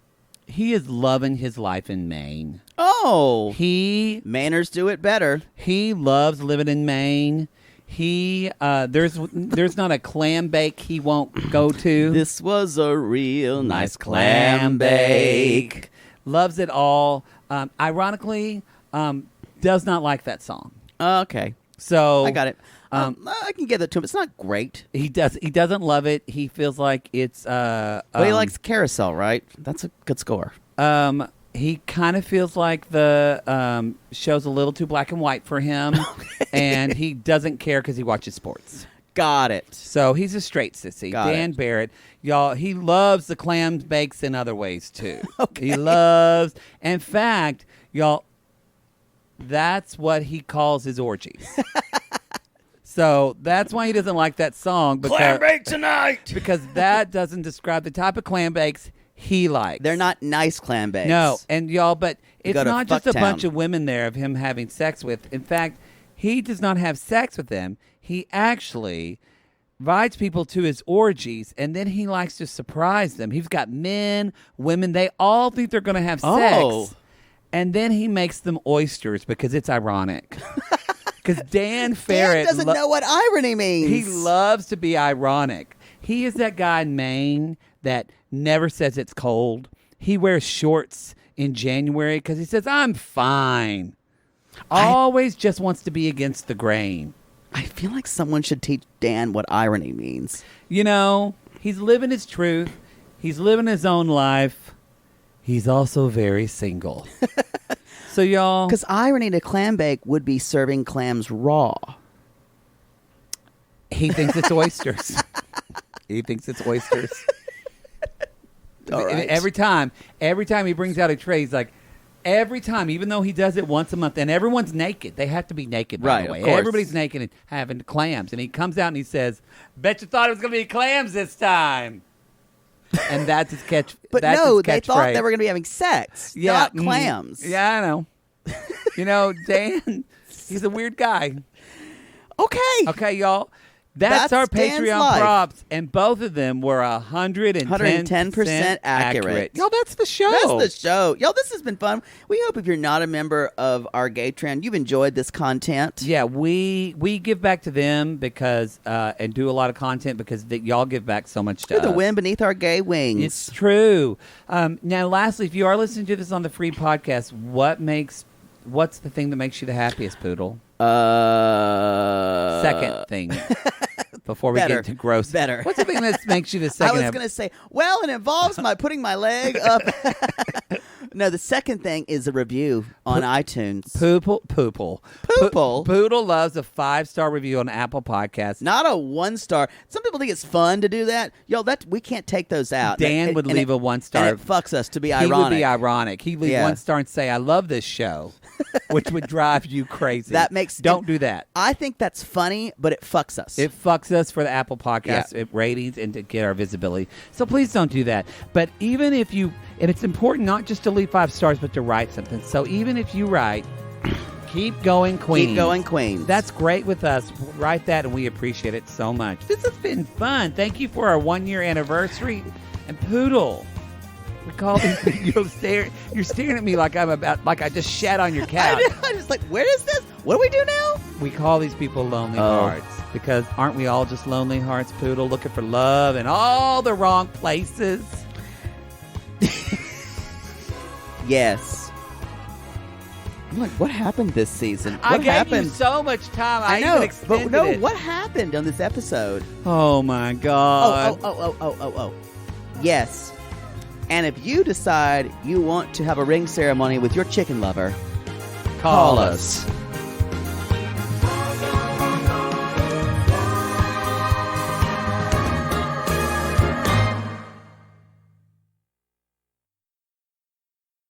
his life in Maine. Oh. He Mainers do it better. loves living in Maine. There's not a clam bake he won't go to. This was a real nice clam bake. Loves it all. Ironically, does not like that song. Okay. So I got it. I can give it to him. It's not great. He doesn't love it. He feels like it's But he likes Carousel, right? That's a good score. He kind of feels like the show's a little too black and white for him, and he doesn't care because he watches sports. Got it. So he's a straight sissy. Got Dan it. Barrett, y'all, he loves the clam bakes in other ways too. Okay. He loves, in fact, y'all, that's what he calls his orgies. So that's why he doesn't like that song. Because, Clam bake tonight. because that doesn't describe the type of clam bakes he likes. They're not nice clam bakes. No, and y'all, but it's go to not just a Fucktown. bunch of women there of him having sex with. In fact, he does not have sex with them. He actually invites people to his orgies, and then he likes to surprise them. He's got men, women. They all think they're going to have Oh. sex, and then he makes them oysters because it's ironic. Because Dan Ferret Dan doesn't know what irony means. he loves to be ironic. He is that guy in Maine that never says it's cold. He wears shorts in January because he says, I'm fine. Always just wants to be against the grain. I feel like someone should teach Dan what irony means. You know, he's living his truth. He's living his own life. He's also very single. So, y'all. Because irony to clam bake would be serving clams raw. He thinks it's oysters. He thinks it's oysters. All right. Every time he brings out a tray, he's like, every time, even though he does it once a month, and everyone's naked. They have to be naked, by Right, the of way. course. Everybody's naked and having clams. And he comes out and he says, bet you thought it was going to be clams this time. And that's his catch. But that's no, his they thought catchphrase. they were going to be having sex, Yeah, not mhm. clams. Yeah, I know. You know, Dan, he's a weird guy. Okay. Okay, y'all. That's our Dan's Patreon life. props, and both of them were 110% accurate. Y'all, that's the show. That's the show. Yo, this has been fun. We hope if you're not a member of our gay trend, you've enjoyed this content. Yeah, we give back to them because and do a lot of content because y'all give back so much to You're the us. wind beneath our gay wings. It's true. Now, lastly, if you are listening to this on the free podcast, what's the thing that makes you the happiest, Poodle? Second thing. Before we Better. get to gross. Better. What's the thing that makes you the I second? was going to say, well, it involves my putting my leg up. No, the second thing is a review on iTunes. Poodle. Poodle loves a 5-star review on Apple Podcasts. Not a 1-star. Some people think it's fun to do that. Yo, we can't take those out. Dan would leave a 1-star. And it fucks us to be He ironic. would be ironic. He'd leave Yeah. 1 star and say, I love this show, which would drive you crazy. Don't do that. I think that's funny, but it fucks us. It fucks us for the Apple Podcast ratings and to get our visibility. So please don't do that. But even if you, and it's important not just to leave 5 stars, but to write something. So even if you write, keep going, Queens. Keep going, Queens. That's great with us. Write that, and we appreciate it so much. This has been fun. Thank you for our 1-year anniversary. And Poodle, we call these. You're staring at me like I just shat on your couch. I'm just like, where is this? What do we do now? We call these people lonely hearts because aren't we all just lonely hearts, Poodle, looking for love in all the wrong places? Yes. I'm like, what happened this season? I What gave happened? you so much time. I I know, even but extended no, it. what happened on this episode? Oh my God! Oh. Yes. And if you decide you want to have a ring ceremony with your chicken lover, call us.